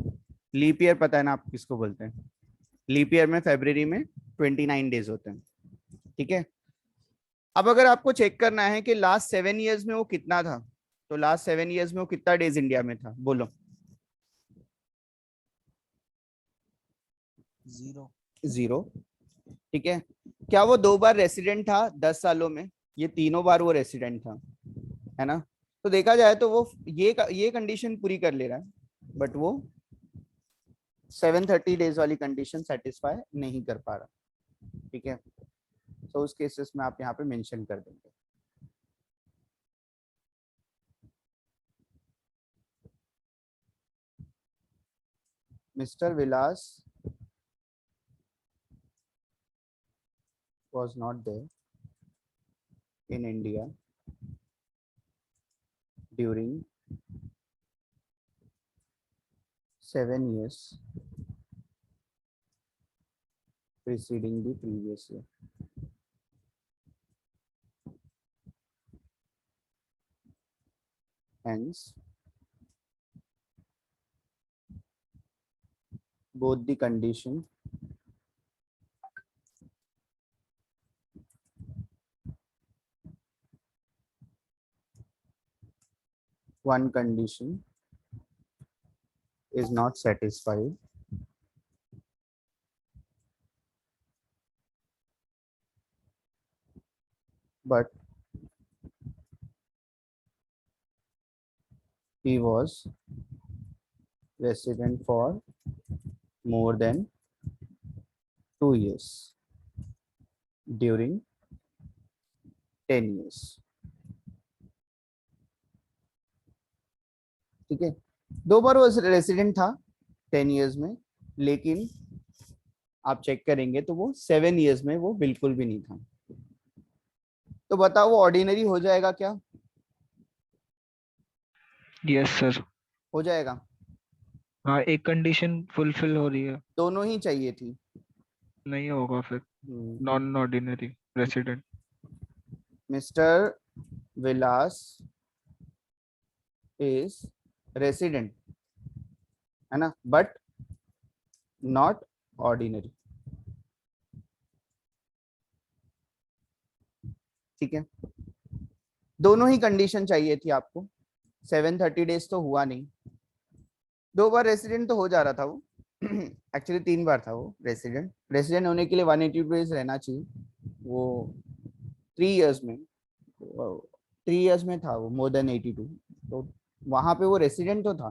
लीप ईयर पता है ना आप किसको बोलते हैं? लीप ईयर में फेब्रवरी में 29 डेज होते हैं। ठीक है, अब अगर आपको चेक करना है कि लास्ट 7 ईयर्स में वो कितना था, तो लास्ट 7 ईयर्स में वो कितना डेज इंडिया में था, बोलो। 0। 0, ठीक है। क्या वो 2 बार रेसिडेंट था 10 सालों में? ये तीनों बार वो रेसिडेंट था, है ना। तो देखा जाए तो वो ये कंडीशन पूरी कर ले रहा है, बट वो 730 डेज वाली कंडीशन सेटिस्फाई नहीं कर पा रहा। ठीक है, तो उस केसेस में आप यहाँ पे मेंशन कर देंगे। Mister Vilas was not there in India during 7 years preceding the previous year. Hence, both the condition one condition is not satisfied, but he was resident for more than 2 years. During 10 years। ठीक है, 2 बार वो रेसिडेंट था 10 years में, लेकिन आप चेक करेंगे तो वो 7 years में वो बिल्कुल भी नहीं था। तो बताओ वो ऑर्डिनरी हो जाएगा क्या? Yes sir. हो जाएगा। हाँ, एक कंडीशन फुलफिल हो रही है। दोनों ही चाहिए थी। नहीं होगा फिर non ordinary resident. Mister Vilas is resident, है ना, बट नॉट ऑर्डिनरी। ठीक है, दोनों ही कंडीशन चाहिए थी आपको। 730 डेज तो हुआ नहीं, 2 बार रेसिडेंट तो हो जा रहा था वो। एक्चुअली 3 बार था वो रेसिडेंट। रेसिडेंट होने के लिए 180 डेज रहना चाहिए। वो 3 इयर्स में, 3 इयर्स में था वो, मोर देन 82। तो वहां पे वो रेसिडेंट तो था,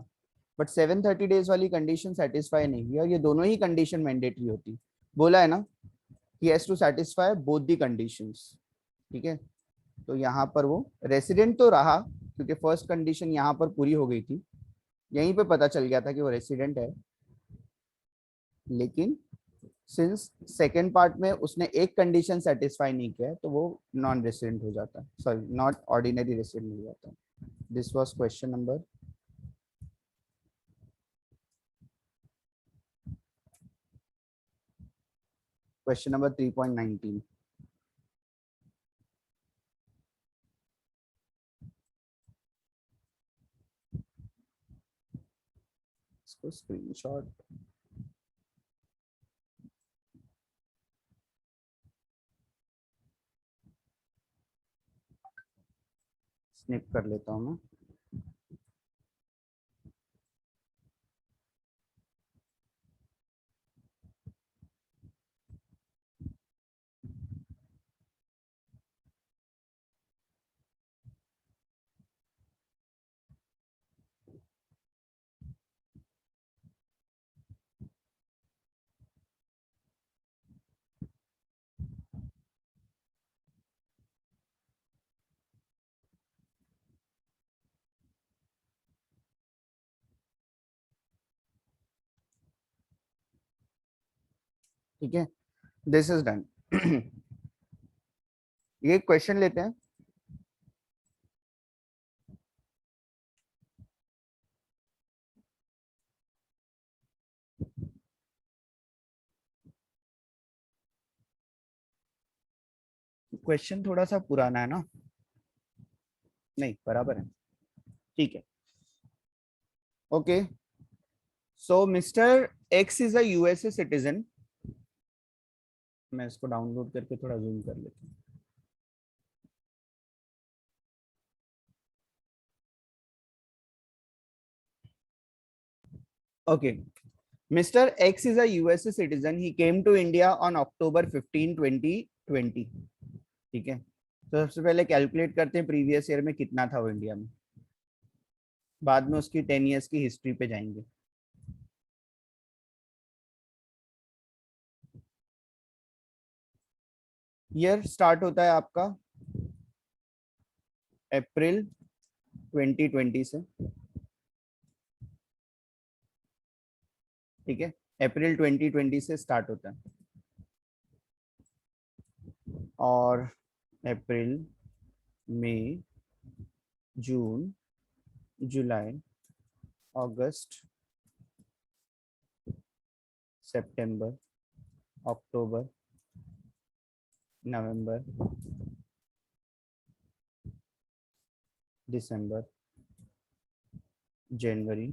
बट 730 डेज वाली कंडीशन सेटिस्फाई नहीं हुई, और ये दोनों ही कंडीशन मैंडेटरी होती। बोला है ना, he has to satisfy both the conditions. ठीक है, तो यहाँ पर वो रेसिडेंट तो रहा, क्योंकि फर्स्ट कंडीशन यहाँ पर पूरी हो गई थी, यहीं पे पता चल गया था कि वो रेसिडेंट है। लेकिन सिंस सेकेंड पार्ट में उसने एक कंडीशन सेटिस्फाई नहीं किया है, तो वो नॉन रेसिडेंट हो जाता है, सॉरी नॉट ऑर्डिनरी रेसिडेंट हो जाता है। This was question number question number 3.19। इसको स्क्रीनशॉट स्निप कर लेता हूँ मैं। ठीक है, दिस इज डन। ये क्वेश्चन लेते हैं। क्वेश्चन थोड़ा सा पुराना है ना, नहीं बराबर है, ठीक है। Okay, so mister X is a USA citizen. मैं इसको डाउनलोड करके थोड़ा जूम कर लेता हूँ। Okay, Mr. X is a USA citizen. He came to India on October 15, 2020। ठीक है, तो सबसे पहले कैलकुलेट करते हैं प्रीवियस ईयर में कितना था वो इंडिया में, बाद में उसकी 10 इयर्स की हिस्ट्री पे जाएंगे। ईयर स्टार्ट होता है आपका अप्रैल 2020 से। ठीक है, अप्रैल 2020 से स्टार्ट होता है, और अप्रैल, मई, जून, जुलाई, अगस्त, सितंबर, अक्टूबर, नवंबर, दिसंबर, जनवरी,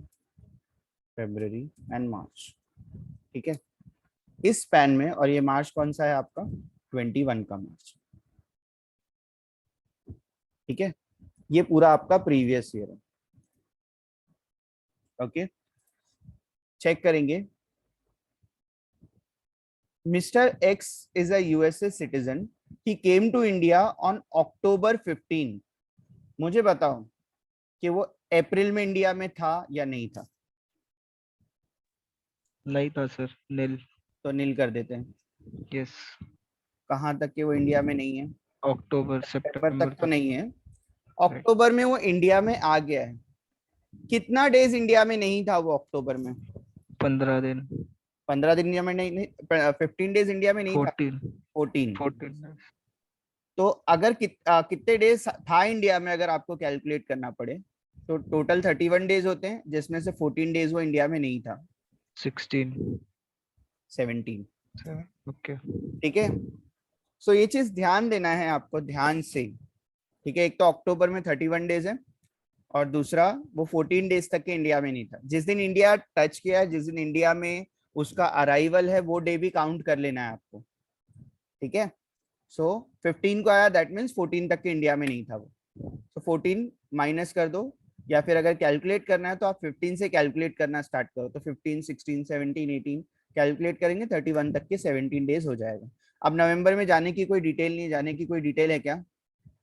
फरवरी एंड मार्च। ठीक है, इस स्पैन में, और ये मार्च कौन सा है आपका, 21 का मार्च। ठीक है, ये पूरा आपका प्रीवियस ईयर है। ओके, चेक करेंगे। Mister X is a USA citizen. He came to India on October 15। मुझे बताओ कि वो अप्रैल में इंडिया में था या नहीं था? नहीं था सर, नील। तो नील कर देते हैं। यस। कहाँ तक के वो इंडिया में नहीं है? अक्टूबर सितंबर सितंबर तक तो तक। नहीं है, अक्टूबर में वो इंडिया में आ गया है। कितना डेज इंडिया में नहीं था वो अक्टूबर में? 15 दिन। 15 दिन इंडिया में नहीं, 15 डेज इंडिया में नहीं था। 14। 14। 14। तो अगर कितने डेज था इंडिया में अगर आपको कैलकुलेट करना पड़े, तो टोटल 31 डेज होते हैं, जिसमें से 14 डेज वो इंडिया में नहीं था। 16। 17। ओके। ठीक है, सो ये चीज ध्यान देना है आपको, ध्यान से। ठीक है, एक तो अक्टूबर में 31 डेज है, और दूसरा वो 14 डेज तक के इंडिया में नहीं था। जिस दिन इंडिया टच किया, जिस दिन इंडिया में उसका अराइवल है, वो डे भी काउंट कर लेना है आपको। ठीक है, सो 15 को आया, दैट मीन्स 14 तक के इंडिया में नहीं था वो। तो 14 माइनस कर दो, या फिर अगर कैलकुलेट करना है तो आप 15 से कैलकुलेट करना स्टार्ट करो। तो 15, 16, 17, 18 कैलकुलेट करेंगे, 31 तक के 17 डेज हो जाएगा। अब नवंबर में जाने की कोई डिटेल नहीं, जाने की कोई डिटेल है क्या?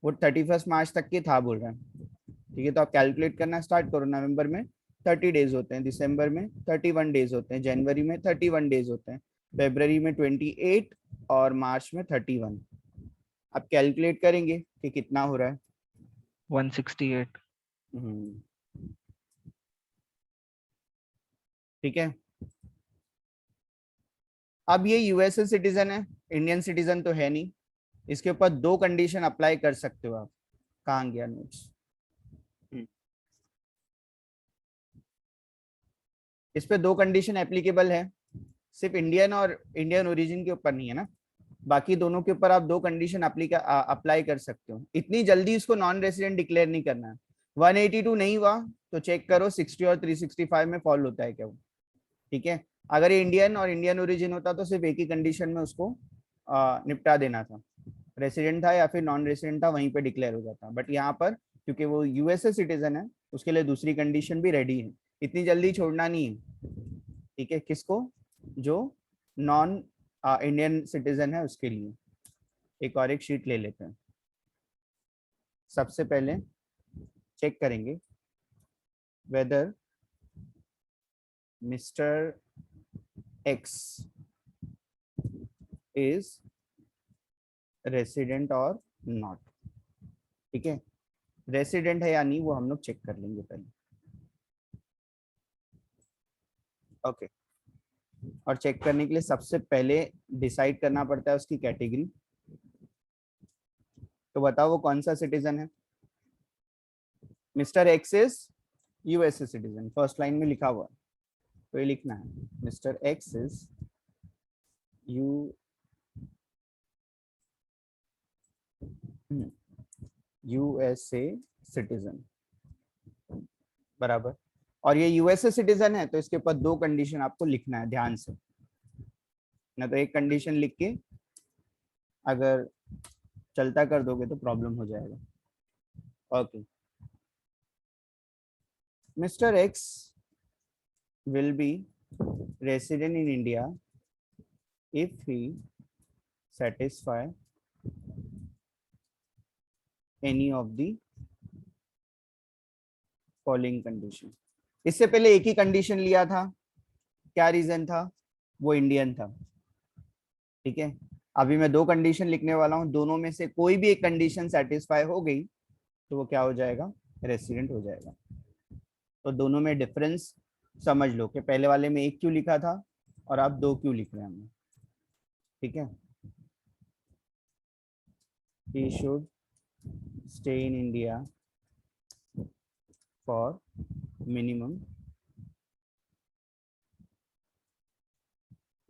वो 31 मार्च तक के था बोल रहे हैं। ठीक है, तो आप कैलकुलेट करना स्टार्ट करो। नवंबर में 30 डेज होते हैं, दिसंबर में 31 डेज होते हैं, जनवरी में 31 डेज होते हैं, फेब्रवरी में 28, और मार्च में 31। आप कैलकुलेट करेंगे कि कितना हो रहा है। 168। ठीक है, अब ये यूएसए सिटीजन है, इंडियन सिटीजन तो है नहीं। इसके ऊपर दो कंडीशन अप्लाई कर सकते हो आप। कहाँ गया नोट्स? इस पे दो कंडीशन एप्लीकेबल है, सिर्फ इंडियन और इंडियन ओरिजिन के ऊपर नहीं है ना, बाकी दोनों के ऊपर आप दो कंडीशन अप्लाई कर सकते हो। इतनी जल्दी इसको नॉन रेसिडेंट डिक्लेयर नहीं करना है। 182 नहीं हुआ तो चेक करो 60 और 365 में फॉल होता है क्या वो। ठीक है, अगर ये इंडियन और इंडियन ओरिजिन होता तो सिर्फ एक ही कंडीशन में उसको निपटा देना था, रेसिडेंट था या फिर नॉन रेसिडेंट था वहीं पे डिक्लेयर हो जाता। बट यहाँ पर क्योंकि वो यूएसए सिटीजन है, उसके लिए दूसरी कंडीशन भी रेडी है। इतनी जल्दी छोड़ना नहीं है। ठीक है, किसको? जो नॉन इंडियन सिटीजन है उसके लिए। एक और एक शीट ले लेते हैं। सबसे पहले चेक करेंगे whether Mister X is resident और नॉट। ठीक है, रेसिडेंट है या नहीं वो हम लोग चेक कर लेंगे पहले। ओके, और चेक करने के लिए सबसे पहले डिसाइड करना पड़ता है उसकी कैटेगरी। तो बताओ वो कौन सा सिटीजन है? Mister X is USA citizen, first line में लिखा हुआ है, तो ये लिखना है mister X is USA citizen, बराबर। और ये यूएसए सिटीजन है तो इसके ऊपर दो कंडीशन आपको लिखना है ध्यान से, ना तो एक कंडीशन लिख के अगर चलता कर दोगे तो प्रॉब्लम हो जाएगा। Okay, mister x will be resident in India if he satisfy any of the following condition। इससे पहले एक ही कंडीशन लिया था, क्या रीजन था? वो इंडियन था। ठीक है, अभी मैं दो कंडीशन लिखने वाला हूं, दोनों में से कोई भी एक कंडीशन सेटिस्फाई हो गई तो वो क्या हो जाएगा? रेसिडेंट हो जाएगा। तो दोनों में डिफरेंस समझ लो कि पहले वाले में एक क्यों लिखा था और आप दो क्यों लिख रहे हैं हमने। ठीक है, he should stay in India for minimum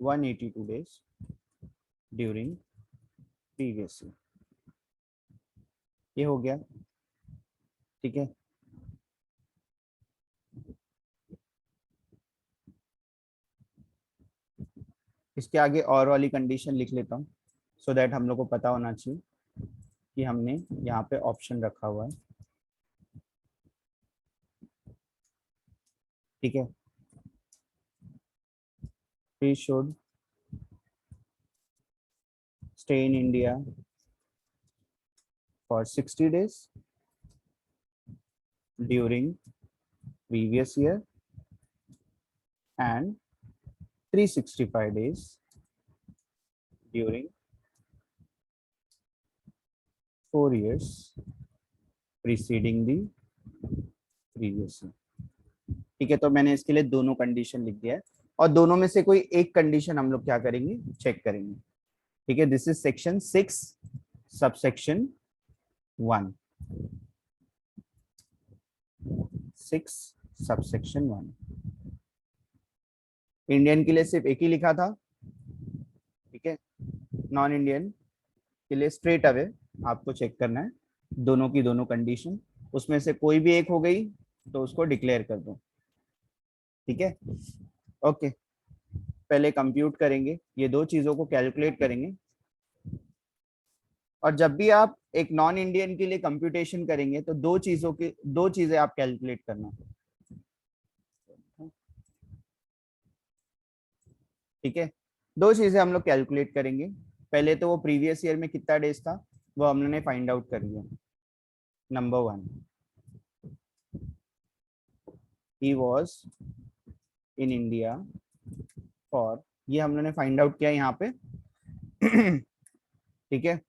182 days during previous year। ये हो गया। ठीक है, इसके आगे और वाली कंडीशन लिख लेता हूँ सो दैट हम लोग को पता होना चाहिए कि हमने यहाँ पे ऑप्शन रखा हुआ है। ठीक है, he should stay in India for 60 days during previous year and 365 days during 4 years preceding the previous year। ठीक है, तो मैंने इसके लिए दोनों कंडीशन लिख दिया है और दोनों में से कोई एक कंडीशन हम लोग क्या करेंगे, चेक करेंगे। ठीक है, this is section 6 subsection 1, 6 subsection 1। Indian के लिए सिर्फ एक ही लिखा था, ठीक है। नॉन इंडियन के लिए स्ट्रेट अवे आपको चेक करना है दोनों की दोनों कंडीशन, उसमें से कोई भी एक हो गई तो उसको डिक्लेयर कर दो। ठीक है, ओके। पहले कंप्यूट करेंगे, ये दो चीजों को कैलकुलेट करेंगे। और जब भी आप एक नॉन इंडियन के लिए कंप्यूटेशन करेंगे तो दो चीजें आप कैलकुलेट करना। ठीक है, दो चीजें हम लोग कैलकुलेट करेंगे। पहले तो वो प्रीवियस ईयर में कितना डेज था वो हम लोगों ने फाइंड आउट कर लिया। Number 1, he was in India for, ये हम लोगों ने फाइंड आउट किया यहाँ पे। ठीक है,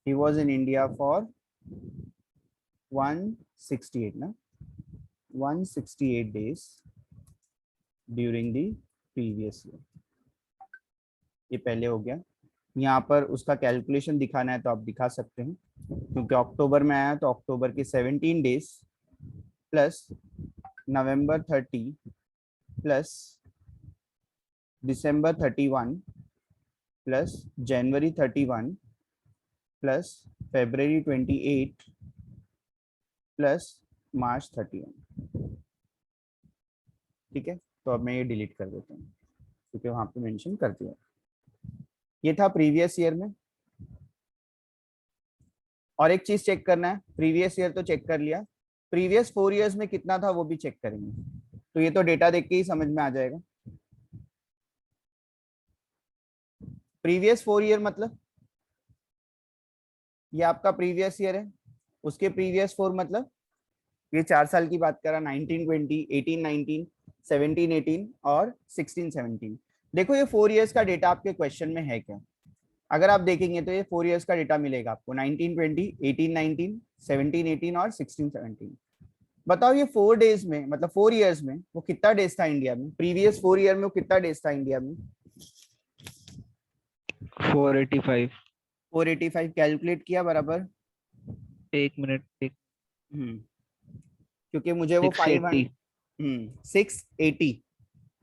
he was in India for 168 ना, 168 days during the previous year। ये पहले हो गया। यहाँ पर उसका कैलकुलेशन दिखाना है तो आप दिखा सकते हैं, क्योंकि अक्टूबर में आया तो अक्टूबर के 17 डेज प्लस नवंबर 30 प्लस दिसंबर 31 प्लस जनवरी 31 प्लस फरवरी 28 प्लस मार्च 31। ठीक है, तो अब मैं ये डिलीट कर देता हूँ क्योंकि वहां पे मेंशन कर दिया। ये था प्रीवियस ईयर में। और एक चीज चेक करना है, प्रीवियस ईयर तो चेक कर लिया, प्रीवियस 4 इयर्स में कितना था वो भी चेक करेंगे। तो ये तो डेटा देख के ही समझ में आ जाएगा। प्रीवियस 4 ईयर मतलब ये आपका प्रीवियस ईयर है, उसके प्रीवियस 4 मतलब ये 4 साल की बात कर रहा, 19 20 18 19 17 18 और 16 17। देखो ये 4 इयर्स का डेटा आपके क्वेश्चन में है क्या? अगर आप देखेंगे तो ये 4 इयर्स का डेटा मिलेगा आपको, 19 20 18 19 17 18 और 16 17। बताओ ये 4 डेज में मतलब 4 इयर्स में वो कितना डेज था इंडिया में? प्रीवियस 4 ईयर में वो कितना डेज था इंडिया में? 485। 485 कैलकुलेट किया बराबर। 1 मिनट, एक क्योंकि मुझे वो 680। 680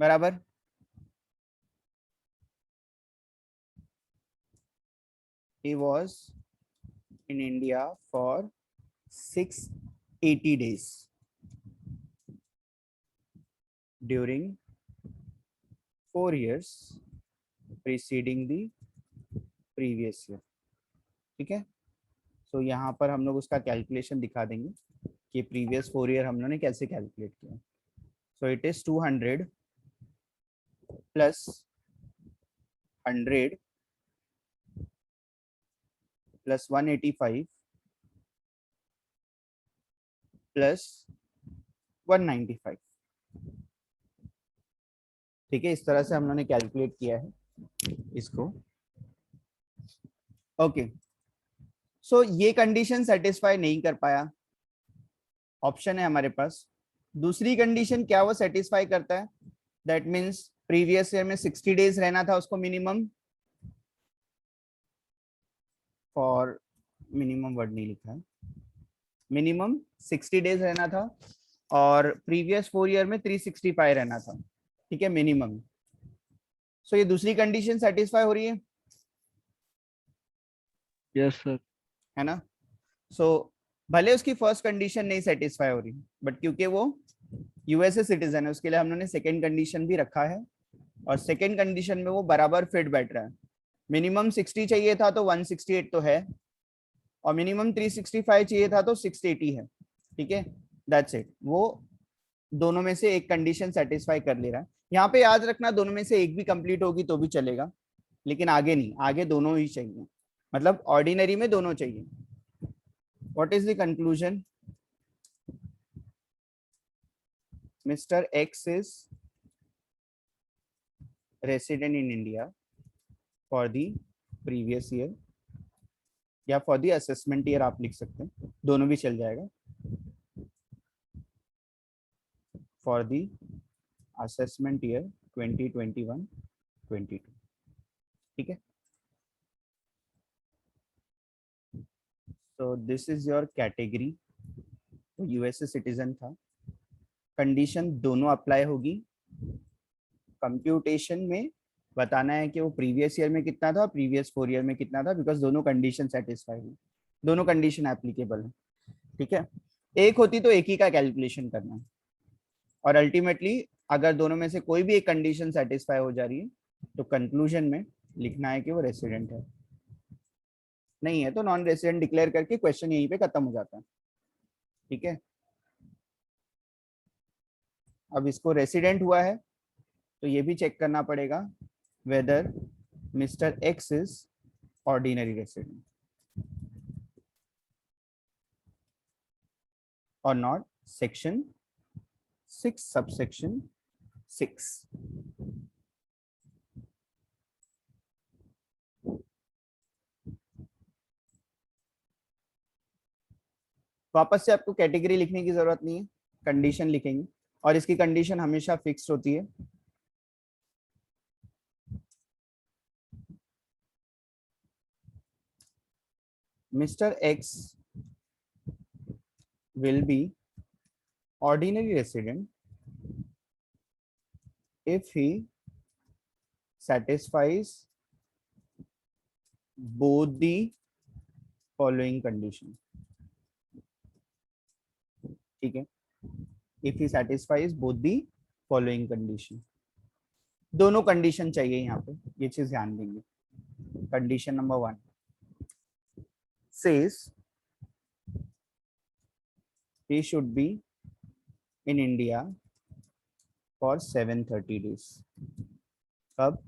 बराबर। He was in India for 680 days during 4 years preceding the previous year। ठीक है, तो यहाँ पर हम लोग उसका कैलकुलेशन दिखा देंगे कि प्रीवियस 4 ईयर हम लोगों ने कैसे कैलकुलेट किया। So it is 200 plus 100 plus 185 plus 195। ठीक है, इस तरह से हम लोगों ने कैलकुलेट किया है इसको। ओके, सो ये कंडीशन सेटिस्फाई नहीं कर पाया, ऑप्शन है हमारे पास दूसरी कंडीशन, क्या वो सेटिस्फाई करता है? दैट मीन्स प्रीवियस ईयर में 60 डेज रहना था उसको मिनिमम, फॉर मिनिमम वर्ड नहीं लिखा है, मिनिमम 60 डेज रहना था और प्रीवियस 4 ईयर में 365 रहना था। ठीक है, मिनिमम। सो ये दूसरी कंडीशन सेटिस्फाई हो रही है? Yes sir. है ना? सो भले उसकी फर्स्ट कंडीशन नहीं सेटिस्फाई हो रही, बट क्योंकि वो यूएसए सिटीजन है उसके लिए हम लोगों ने सेकेंड कंडीशन भी रखा है और सेकेंड कंडीशन में वो बराबर फिट बैठ रहा है। मिनिमम 60 चाहिए था तो 168 तो है और मिनिमम 365 चाहिए था तो 680 है। ठीक है, दैट्स इट। वो दोनों में से एक कंडीशन सेटिस्फाई कर ले रहा है। यहाँ पे याद रखना दोनों में से एक भी कंप्लीट होगी तो भी चलेगा, लेकिन आगे नहीं, आगे दोनों ही चाहिए, मतलब ऑर्डिनरी में दोनों चाहिए। What is the conclusion? Mr. X is resident in India for the previous year, या फॉर द असेसमेंट ईयर आप लिख सकते हैं, दोनों भी चल जाएगा, फॉर द असेसमेंट ईयर 2021-22, ठीक है। तो दिस इज योर कैटेगरी, तो यूएसए सिटीजन था। कंडीशन दोनों अप्लाई होगी, कंप्यूटेशन में बताना है कि वो प्रीवियस ईयर में कितना था, प्रीवियस 4 ईयर में कितना था, बिकॉज दोनों कंडीशन सेटिस्फाई हुई, दोनों कंडीशन एप्लीकेबल है, ठीक है। एक होती तो एक ही का कैलकुलेशन करना है, और अल्टीमेटली अगर दोनों में से कोई भी एक कंडीशन सेटिस्फाई हो जा रही है तो कंक्लूजन में लिखना है कि वो रेसिडेंट है, नहीं है तो नॉन रेसिडेंट डिक्लेयर करके क्वेश्चन यहीं पे खत्म हो जाता है, ठीक है। अब इसको रेसिडेंट हुआ है तो ये भी चेक करना पड़ेगा whether Mister X is ordinary resident और नॉट, सेक्शन 6 सबसेक्शन 6। वापस से आपको कैटेगरी लिखने की जरूरत नहीं है, कंडीशन लिखेंगे, और इसकी कंडीशन हमेशा फिक्स होती है। Mister x will be ordinary resident if he satisfies both the following condition, ठीक है। if he satisfies both the following condition, दोनों कंडीशन चाहिए यहाँ पे, ये चीज ध्यान देंगे। Condition number 1 says he should be in India for 730 days. कब?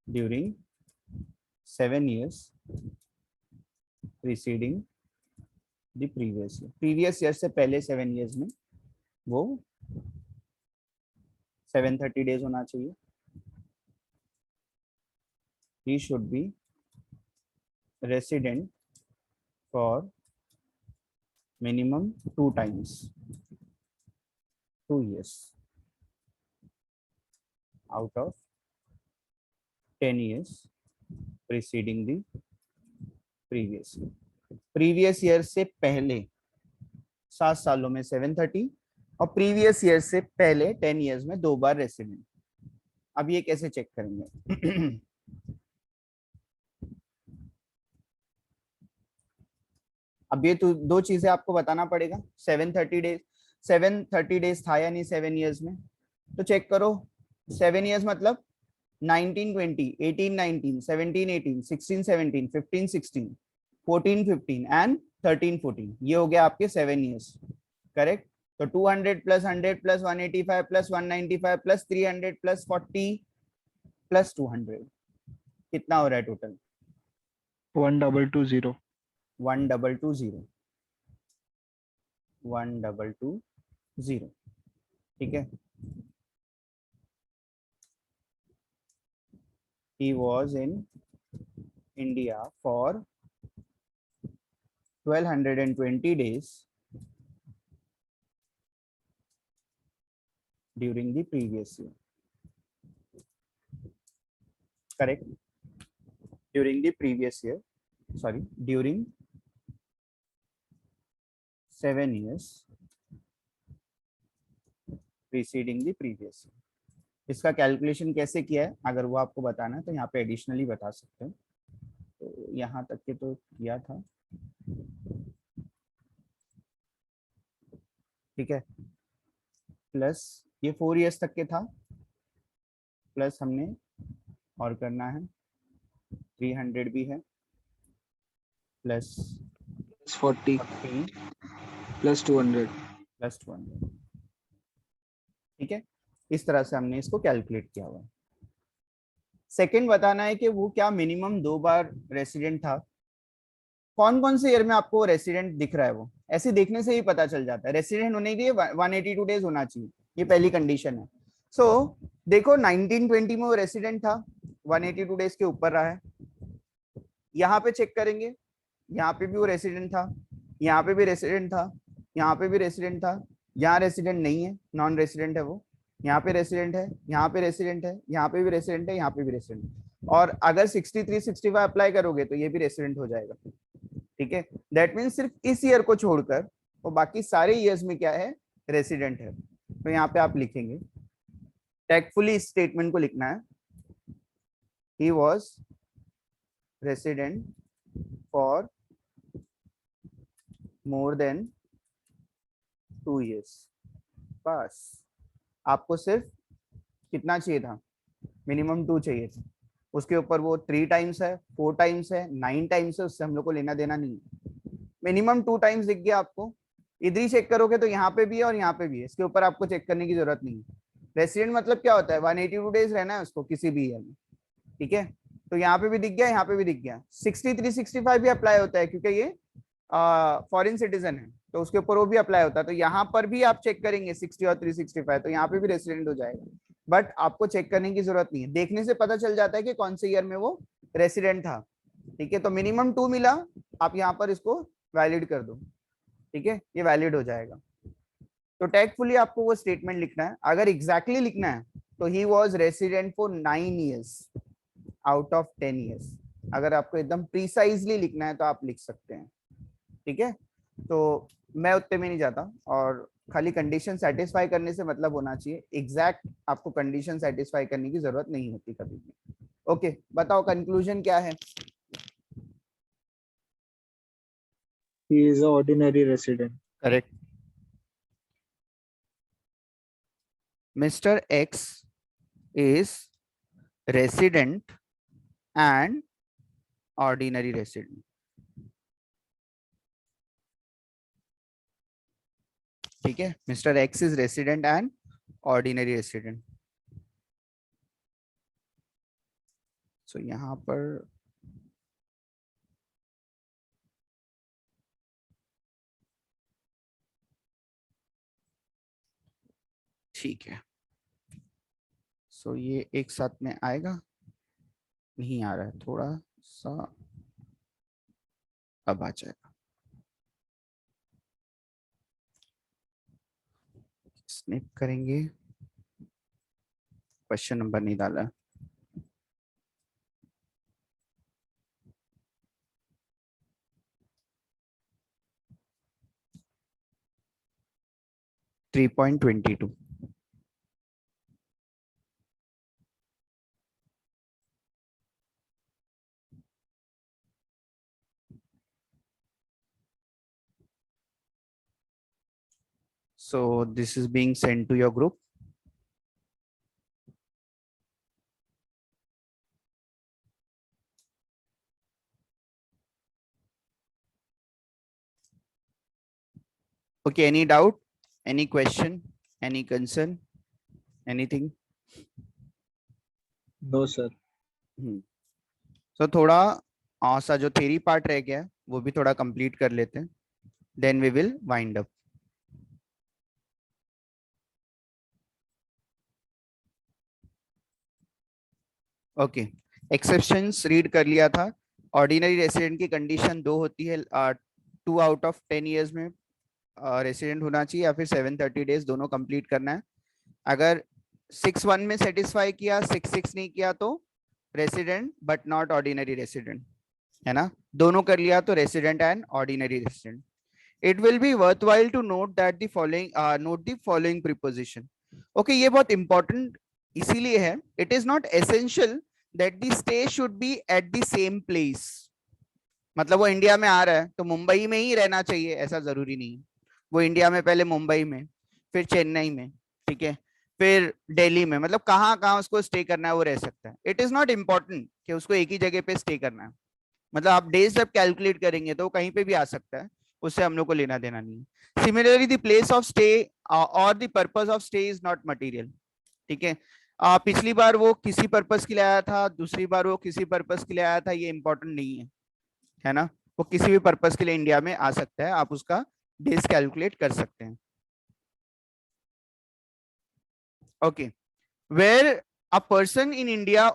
During 7 years preceding the previous year. Previous year से पहले 7 years में वो 730 days होना चाहिए। He should be resident for minimum 2 times, 2 years out of 10 years preceding the previous year. Previous year से पहले 7 सालों में 730 और प्रीवियस ईयर से पहले 10 इयर्स में 2 बार रेसिडेंट। अब ये कैसे चेक करेंगे? अब ये तो 2 चीजें आपको बताना पड़ेगा। 730 डेज था या नहीं 7 इयर्स में, तो चेक करो। 7 इयर्स मतलब 19-20, 18-19, 17-18, 16-17, 15-16, 14-15 एंड 13-14, ये हो गया आपके 7 इयर्स, करेक्ट। तो 200 plus 100 plus 185 plus 195 plus 300 plus 40 plus 200, कितना हो रहा है टोटल? 1220। 1220, 1220, ठीक है। He was in India for 1220 days during the previous year, correct? During the previous year, sorry, during 7 years preceding the previous year. इसका कैलकुलेशन कैसे किया है अगर वो आपको बताना है तो यहाँ पे एडिशनली बता सकते हैं। तो यहाँ तक के तो किया था, ठीक है। प्लस ये 4 इयर्स तक के था, प्लस हमने और करना है 300 भी है, प्लस 40 प्लस 200 प्लस 200, ठीक है। इस तरह से हमने इसको कैलकुलेट किया हुआ है। सेकंड बताना है कि वो क्या मिनिमम 2 बार रेसिडेंट था। कौन कौन से ईयर में आपको रेसिडेंट दिख रहा है? वो ऐसे देखने से ही पता चल जाता है। रेसिडेंट होने के लिए 182 डेज होना चाहिए, ये पहली कंडीशन है। सो देखो 1920 में वो रेसिडेंट था, 182 डेज के ऊपर रहा है। यहाँ पे चेक करेंगे, यहाँ पे भी वो रेसिडेंट था, यहाँ पे भी रेसिडेंट था, यहाँ पे भी रेसिडेंट था, यहाँ रेसिडेंट नहीं है, नॉन रेसिडेंट है वो, यहाँ पे रेसिडेंट है, यहाँ पे रेसिडेंट है, यहाँ पे भी रेसिडेंट है, यहाँ पे भी रेसिडेंट है। और अगर 63 65 अप्लाई करोगे तो ये भी रेसिडेंट हो जाएगा। ठीक है, दैट मीन्स सिर्फ इस ईयर को छोड़कर वो बाकी सारे ईयर्स में क्या है, रेसिडेंट है। तो यहाँ पे आप लिखेंगे, टैक्टफुली इस स्टेटमेंट को लिखना है, he was resident for more than 2 years। बस आपको सिर्फ कितना चाहिए था, मिनिमम 2 चाहिए था। उसके ऊपर वो 3 टाइम्स है, 4 टाइम्स है, 9 टाइम्स है, उससे हम लोग को लेना देना नहीं है। मिनिमम 2 टाइम्स दिख गया आपको, इधर ही चेक करोगे तो यहाँ पे भी है और यहाँ पे भी है, इसके ऊपर आपको चेक करने की जरूरत नहीं है। रेसिडेंट मतलब क्या होता है, 182 डेज रहना है उसको किसी भी ईयर में। ठीक है, तो यहाँ पे भी दिख गया, यहाँ पे भी दिख गया। 63 65 भी अप्लाई होता है क्योंकि ये फॉरेन सिटीजन है, तो उसके ऊपर वो भी अप्लाई होता है। तो यहाँ पर भी आप चेक करेंगे 60 और 365, तो यहाँ पे भी रेसिडेंट हो जाएगा। बट आपको चेक करने की जरूरत नहीं है, देखने से पता चल जाता है कि कौन से ईयर में वो रेसिडेंट था। ठीक है, तो मिनिमम 2 मिला, आप यहाँ पर इसको वैलिड कर दो। ठीक है, ये वैलिड हो जाएगा। तो टैक्टफुली आपको वो स्टेटमेंट लिखना है। अगर एग्जैक्टली लिखना है तो he was resident for 9 years out of 10 years। अगर आपको एकदम प्रिसाइजली लिखना है तो आप लिख सकते हैं। ठीक है, तो मैं उतने में नहीं जाता, और खाली कंडीशन सेटिस्फाई करने से मतलब होना चाहिए, एग्जैक्ट आपको कंडीशन सेटिस्फाई करने की जरूरत नहीं होती कभी भी। ओके, बताओ कंक्लूजन क्या है। He is an ordinary resident. Correct. Mister X is resident and ordinary resident. ठीक है, mister X is resident and ordinary resident. So यहाँ पर ठीक है, सो ये एक साथ में आएगा, नहीं आ रहा है, थोड़ा सा अब आ जाएगा। स्निप करेंगे, क्वेश्चन नंबर नहीं डाला। Three 3.22। So this is being sent to your group. Okay, any doubt, any question, any concern, anything? No, sir. So थोड़ा सा जो थ्योरी पार्ट रह गया वो भी थोड़ा कंप्लीट कर लेते हैं, then we will wind up. Okay, exceptions read कर लिया था। ऑर्डिनरी रेसिडेंट की कंडीशन 2 होती है, 2 आउट ऑफ 10 years में रेसिडेंट होना चाहिए या फिर 730 डेज, दोनों कंप्लीट करना है। अगर 6-1 में सेटिस्फाई किया, 6-6 नहीं किया तो resident but not ordinary resident, है ना। दोनों कर लिया तो resident and ordinary resident. It will be worthwhile to note that the following, note the following proposition. Okay, ये बहुत इंपॉर्टेंट इसीलिए है, it is not essential that the stay should be at the same place. मतलब वो इंडिया में आ रहा है तो मुंबई में ही रहना चाहिए ऐसा जरूरी नहीं। वो इंडिया में पहले मुंबई में, फिर चेन्नई में, ठीक है, फिर दिल्ली में, मतलब कहाँ कहाँ उसको स्टे करना है वो रह सकता है। इट इज नॉट इम्पोर्टेंट कि उसको एक ही जगह पे स्टे करना है। मतलब आप डेज जब कैलकुलेट करेंगे तो कहीं पे भी आ सकता है, उससे हम लोग को लेना देना नहीं है। Similarly the place of stay और the purpose of stay is not material. ठीक है, पिछली बार वो किसी पर्पस के लिए आया था, दूसरी बार वो किसी पर्पस के लिए आया था, ये इंपॉर्टेंट नहीं है, है ना। वो किसी भी पर्पस के लिए इंडिया में आ सकता है, आप उसका डेज कैलकुलेट कर सकते हैं. Okay, where a person in India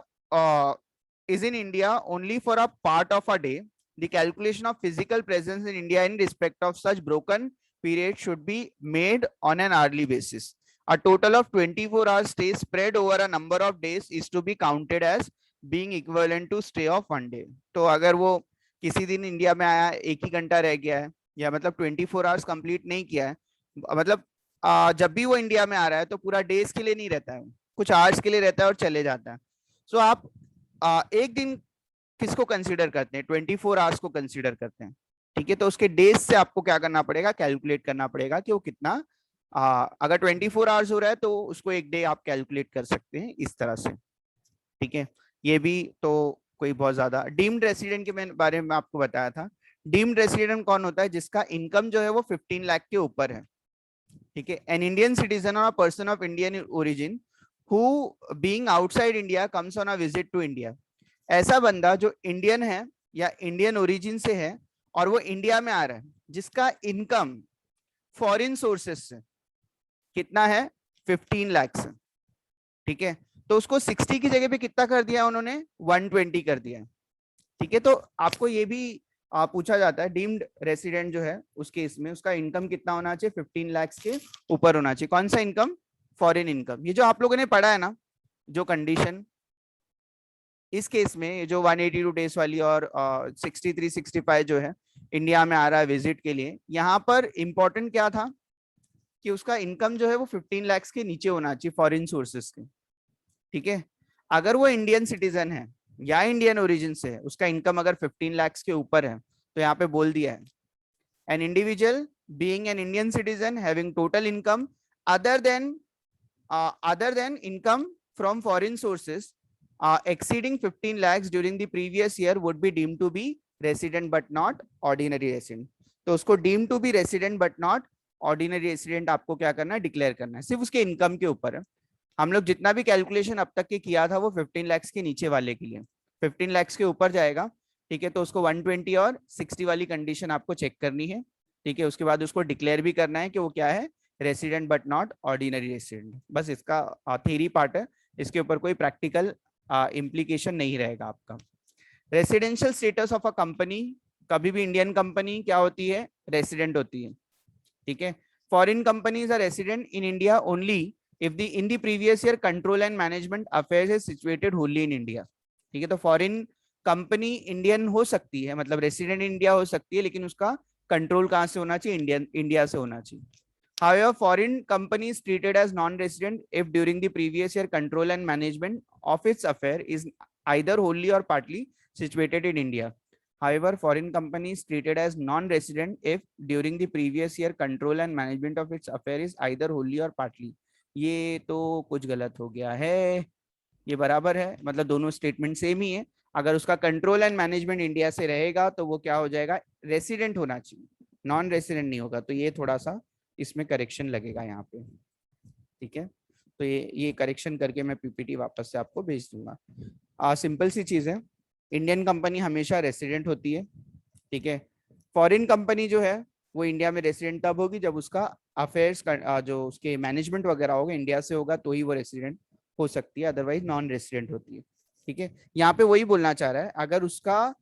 is in India only for a part of a day, the calculation of physical presence in India in respect of such broken period should be made on an hourly basis. A total of 24 hours stay spread over a number of days is to be counted as being equivalent to stay of one day. तो अगर वो किसी दिन इंडिया में आया, 1 ही घंटा रह गया है, या मतलब 24 आवर्स कंप्लीट नहीं किया है, मतलब जब भी वो इंडिया में आ रहा है तो पूरा डेज के लिए नहीं रहता है, कुछ आवर्स के लिए रहता है और चले जाता है. सो आप एक दिन किसको कंसीडर करते हैं? 24 आवर्स को कंसीडर करते हैं. ठीक है, तो उसके डेज से आपको क्या करना पड़ेगा? कैलकुलेट करना पड़ेगा कि वो कितना, अगर 24 आवर्स हो रहा है तो उसको एक डे आप कैलकुलेट कर सकते हैं इस तरह से. ठीक है, ये भी तो कोई बहुत ज्यादा. डीम्ड रेसिडेंट के बारे में आपको बताया था. डीम्ड रेसिडेंट कौन होता है? जिसका इनकम जो है वो 15 लाख के ऊपर है. ठीक है, एन इंडियन सिटीजन और person of Indian origin who being outside India comes on a visit to India. ऐसा बंदा जो इंडियन है या इंडियन ओरिजिन से है और वो इंडिया में आ रहा है, जिसका इनकम फॉरेन सोर्सेस से कितना है? 15 लाख से. ठीक है, तो उसको 60 की जगह पे कितना कर दिया उन्होंने? 120 कर दिया. ठीक है, तो आपको ये भी पूछा जाता है, डीम्ड रेसिडेंट जो है उसके इसमें उसका इनकम कितना होना चाहिए? 15 लाख के ऊपर होना चाहिए. कौन सा इनकम? Foreign income. ये जो आप लोगों ने पढ़ा है ना, जो कंडीशन इस केस में, ये जो 182 डेज वाली और 63 65 जो है, इंडिया में आ रहा है विजिट के लिए, यहाँ पर इंपॉर्टेंट क्या था कि उसका इनकम जो है वो 15 लाख के नीचे होना चाहिए फॉरेन सोर्सेस के. ठीक है, अगर वो इंडियन सिटीजन है या इंडियन ओरिजिन से है, उसका इनकम अगर 15 लाख के ऊपर है, तो यहाँ पे बोल दिया है an individual being an Indian citizen having total income other than income from foreign sources exceeding 15 lakhs during the previous year would be deemed to be resident but not ordinary resident. तो उसको deemed to be resident but not ordinary resident आपको क्या करना है? डिक्लेयर करना है. सिर्फ उसके इनकम के ऊपर है. हम लोग जितना भी कैलकुलेशन अब तक के किया था वो 15 लाख के नीचे वाले के लिए. 15 लाख के ऊपर जाएगा, ठीक है, तो उसको 120 और 60 वाली कंडीशन आपको चेक करनी है. ठीक है, उसके बाद उसको डिक्लेयर भी करना है कि वो क्या है? Resident but not ordinary resident. बस इसका थ्योरी पार्ट है, इसके ऊपर कोई प्रैक्टिकल इम्प्लीकेशन नहीं रहेगा आपका. Residential status of a company, कभी भी इंडियन कंपनी क्या होती है? रेसिडेंट होती है. ठीक है, foreign companies are resident in India only if the in the previous year control and management affairs is situated wholly in India. ठीक है, तो फॉरेन कंपनी इंडियन हो सकती है, मतलब रेसिडेंट इंडिया हो सकती है, लेकिन उसका कंट्रोल कहाँ से होना चाहिए? इंडिया से होना चाहिए. However, foreign company is treated as non-resident if during the previous year control and management of its affair is either wholly or partly situated in India. However, foreign company is treated as non-resident if during the previous year control and management of its affair is either wholly or partly. ये तो कुछ गलत हो गया है, ये बराबर है, मतलब दोनों स्टेटमेंट सेम ही है. अगर उसका कंट्रोल एंड मैनेजमेंट इंडिया से रहेगा तो वो क्या हो जाएगा? रेसिडेंट होना चाहिए, नॉन रेसिडेंट नहीं होगा. तो ये थोड़ा सा इसमें करेक्शन लगेगा यहाँ पे. ठीक है, तो ये करेक्शन करके मैं पीपीटी वापस से आपको भेज दूंगा. सिंपल सी चीज है, इंडियन कंपनी हमेशा रेसिडेंट होती है. ठीक है, फॉरेन कंपनी जो है वो इंडिया में रेसिडेंट तब होगी जब उसका अफेयर्स जो उसके मैनेजमेंट वगैरह होगा इंडिया से होगा, तो ही वो रेसिडेंट हो सकती है, अदरवाइज नॉन रेसिडेंट होती है. ठीक है, यहाँ पे वही बोलना चाह रहा है, अगर उसका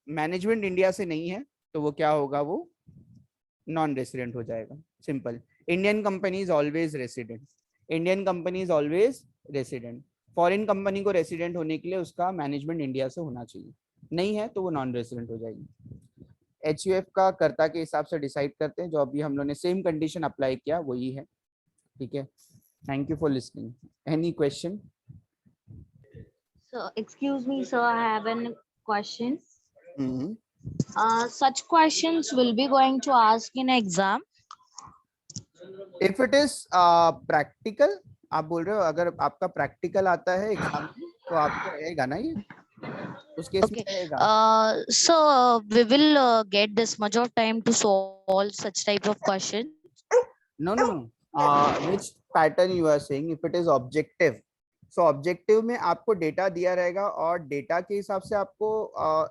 मैनेजमेंट इंडिया से नहीं है तो वो क्या होगा? वो नॉन रेसिडेंट हो जाएगा. Simple. Indian company is always resident. Indian company is always resident. Foreign company को रेसिडेंट होने के लिए उसका मैनेजमेंट इंडिया से होना चाहिए, नहीं है तो वो नॉन रेसिडेंट हो जाएगी. HUF का कर्ता के हिसाब से डिसाइड करते हैं, जो अभी हम लोगों ने सेम कंडीशन अप्लाई किया वही है. ठीक है, thank you for listening. Any question? So, excuse me, sir, I have a question. Such questions will be going to ask in exam. If it is practical, आप बोल रहे हो अगर आपका प्रैक्टिकल आता है एग्जाम में तो आपको रहेगा ना ये, उस केस में रहेगा. So we will get this much of time to solve such type of question. No. Which pattern you are saying? If it is objective, so objective में आपको डेटा दिया रहेगा और डेटा के हिसाब से आपको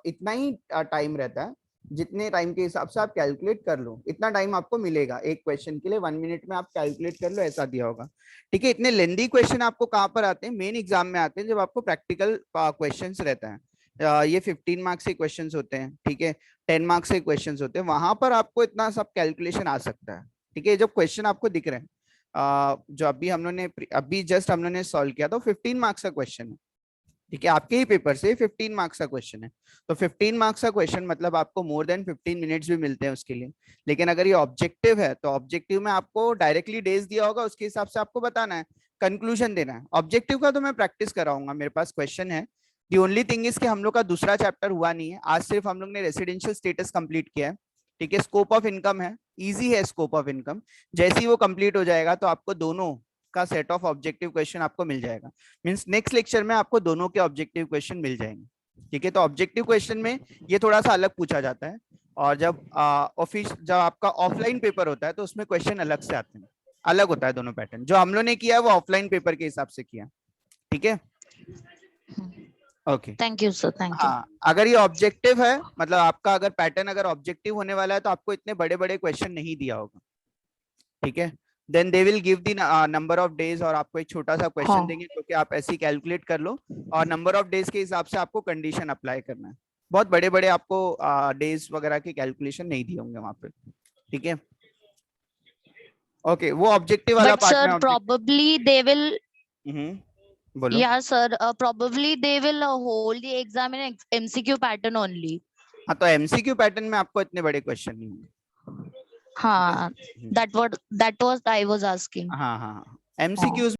इतना ही टाइम रहता है जितने टाइम के हिसाब से आप कैलकुलेट कर लो, इतना टाइम आपको मिलेगा एक क्वेश्चन के लिए, 1 मिनट में आप कैलकुलेट कर लो, ऐसा दिया होगा। ठीक है, इतने लेंदी क्वेश्चन आपको कहाँ पर आते हैं, मेन एग्जाम में आते हैं, जब आपको प्रैक्टिकल क्वेश्चंस रहता है। ये 15 मार्क्स के क्वेश्चंस होते हैं, ठीक है, 10 मार्क्स के क्वेश्चंस होते हैं, वहां पर आपको इतना सब कैलकुलेशन आ सकता है। ठीक है, जब क्वेश्चन आपको दिख रहे हैं, जो अभी जस्ट हम लोगों ने सॉल्व किया, तो 15 मार्क्स का क्वेश्चन है। ठीक है, आपके ही पेपर से 15 मार्क्स का क्वेश्चन है, तो 15 मार्क्स का क्वेश्चन मतलब आपको मोर देन 15 मिनट्स भी मिलते हैं उसके लिए। लेकिन अगर ये ऑब्जेक्टिव है, तो ऑब्जेक्टिव में आपको डायरेक्टली डेज दिया होगा, उसके हिसाब से आपको बताना है, कंक्लूजन देना है। ऑब्जेक्टिव का तो मैं प्रैक्टिस कराऊंगा, मेरे पास क्वेश्चन है। दी ओनली थिंग इज कि हम लोग का दूसरा चैप्टर हुआ नहीं है, आज सिर्फ हम लोग ने रेसिडेंशियल स्टेटस कंप्लीट किया है। ठीक है, स्कोप ऑफ इनकम है, इजी है स्कोप ऑफ इनकम। जैसे ही वो कंप्लीट हो जाएगा, तो आपको दोनों का सेट ऑफ ऑब्जेक्टिव क्वेश्चन आपको मिल जाएगा। मींस नेक्स्ट लेक्चर में आपको दोनों के ऑब्जेक्टिव क्वेश्चन मिल जाएंगे। ठीक है, तो ऑब्जेक्टिव क्वेश्चन में ये थोड़ा सा अलग पूछा जाता है, और जब आपका ऑफलाइन पेपर होता है, तो उसमें क्वेश्चन अलग से आते हैं, अलग होता है दोनों पैटर्न। जो हम लोग ने किया है वो ऑफलाइन पेपर के हिसाब से किया। ठीक है, okay. Thank you sir, thank you. हाँ, अगर ये ऑब्जेक्टिव है, मतलब आपका अगर पैटर्न अगर ऑब्जेक्टिव होने वाला है, तो आपको इतने बड़े बड़े क्वेश्चन नहीं दिया होगा। ठीक है, then they will give the number of days, और आपको एक छोटा सा क्वेश्चन हाँ। देंगे, जो कि आप ऐसे ही कैलकुलेट कर लो, और नंबर ऑफ डेज के हिसाब से आपको कंडीशन अप्लाई करना है। बहुत बड़े बड़े आपको डेज वगैरह के कैलकुलेशन नहीं दिए होंगे वहां पे। ठीक है, ओके, वो ऑब्जेक्टिव वाला But पार्ट sir, में probably they will, बोलो। yeah sir, probably they will hold the exam in MCQ pattern only. हाँ, तो एमसीक्यू पैटर्न में आपको इतने बड़े क्वेश्चन नहीं होंगे। हाँ, that was I was asking. हाँ हाँ, एमसीक्यूज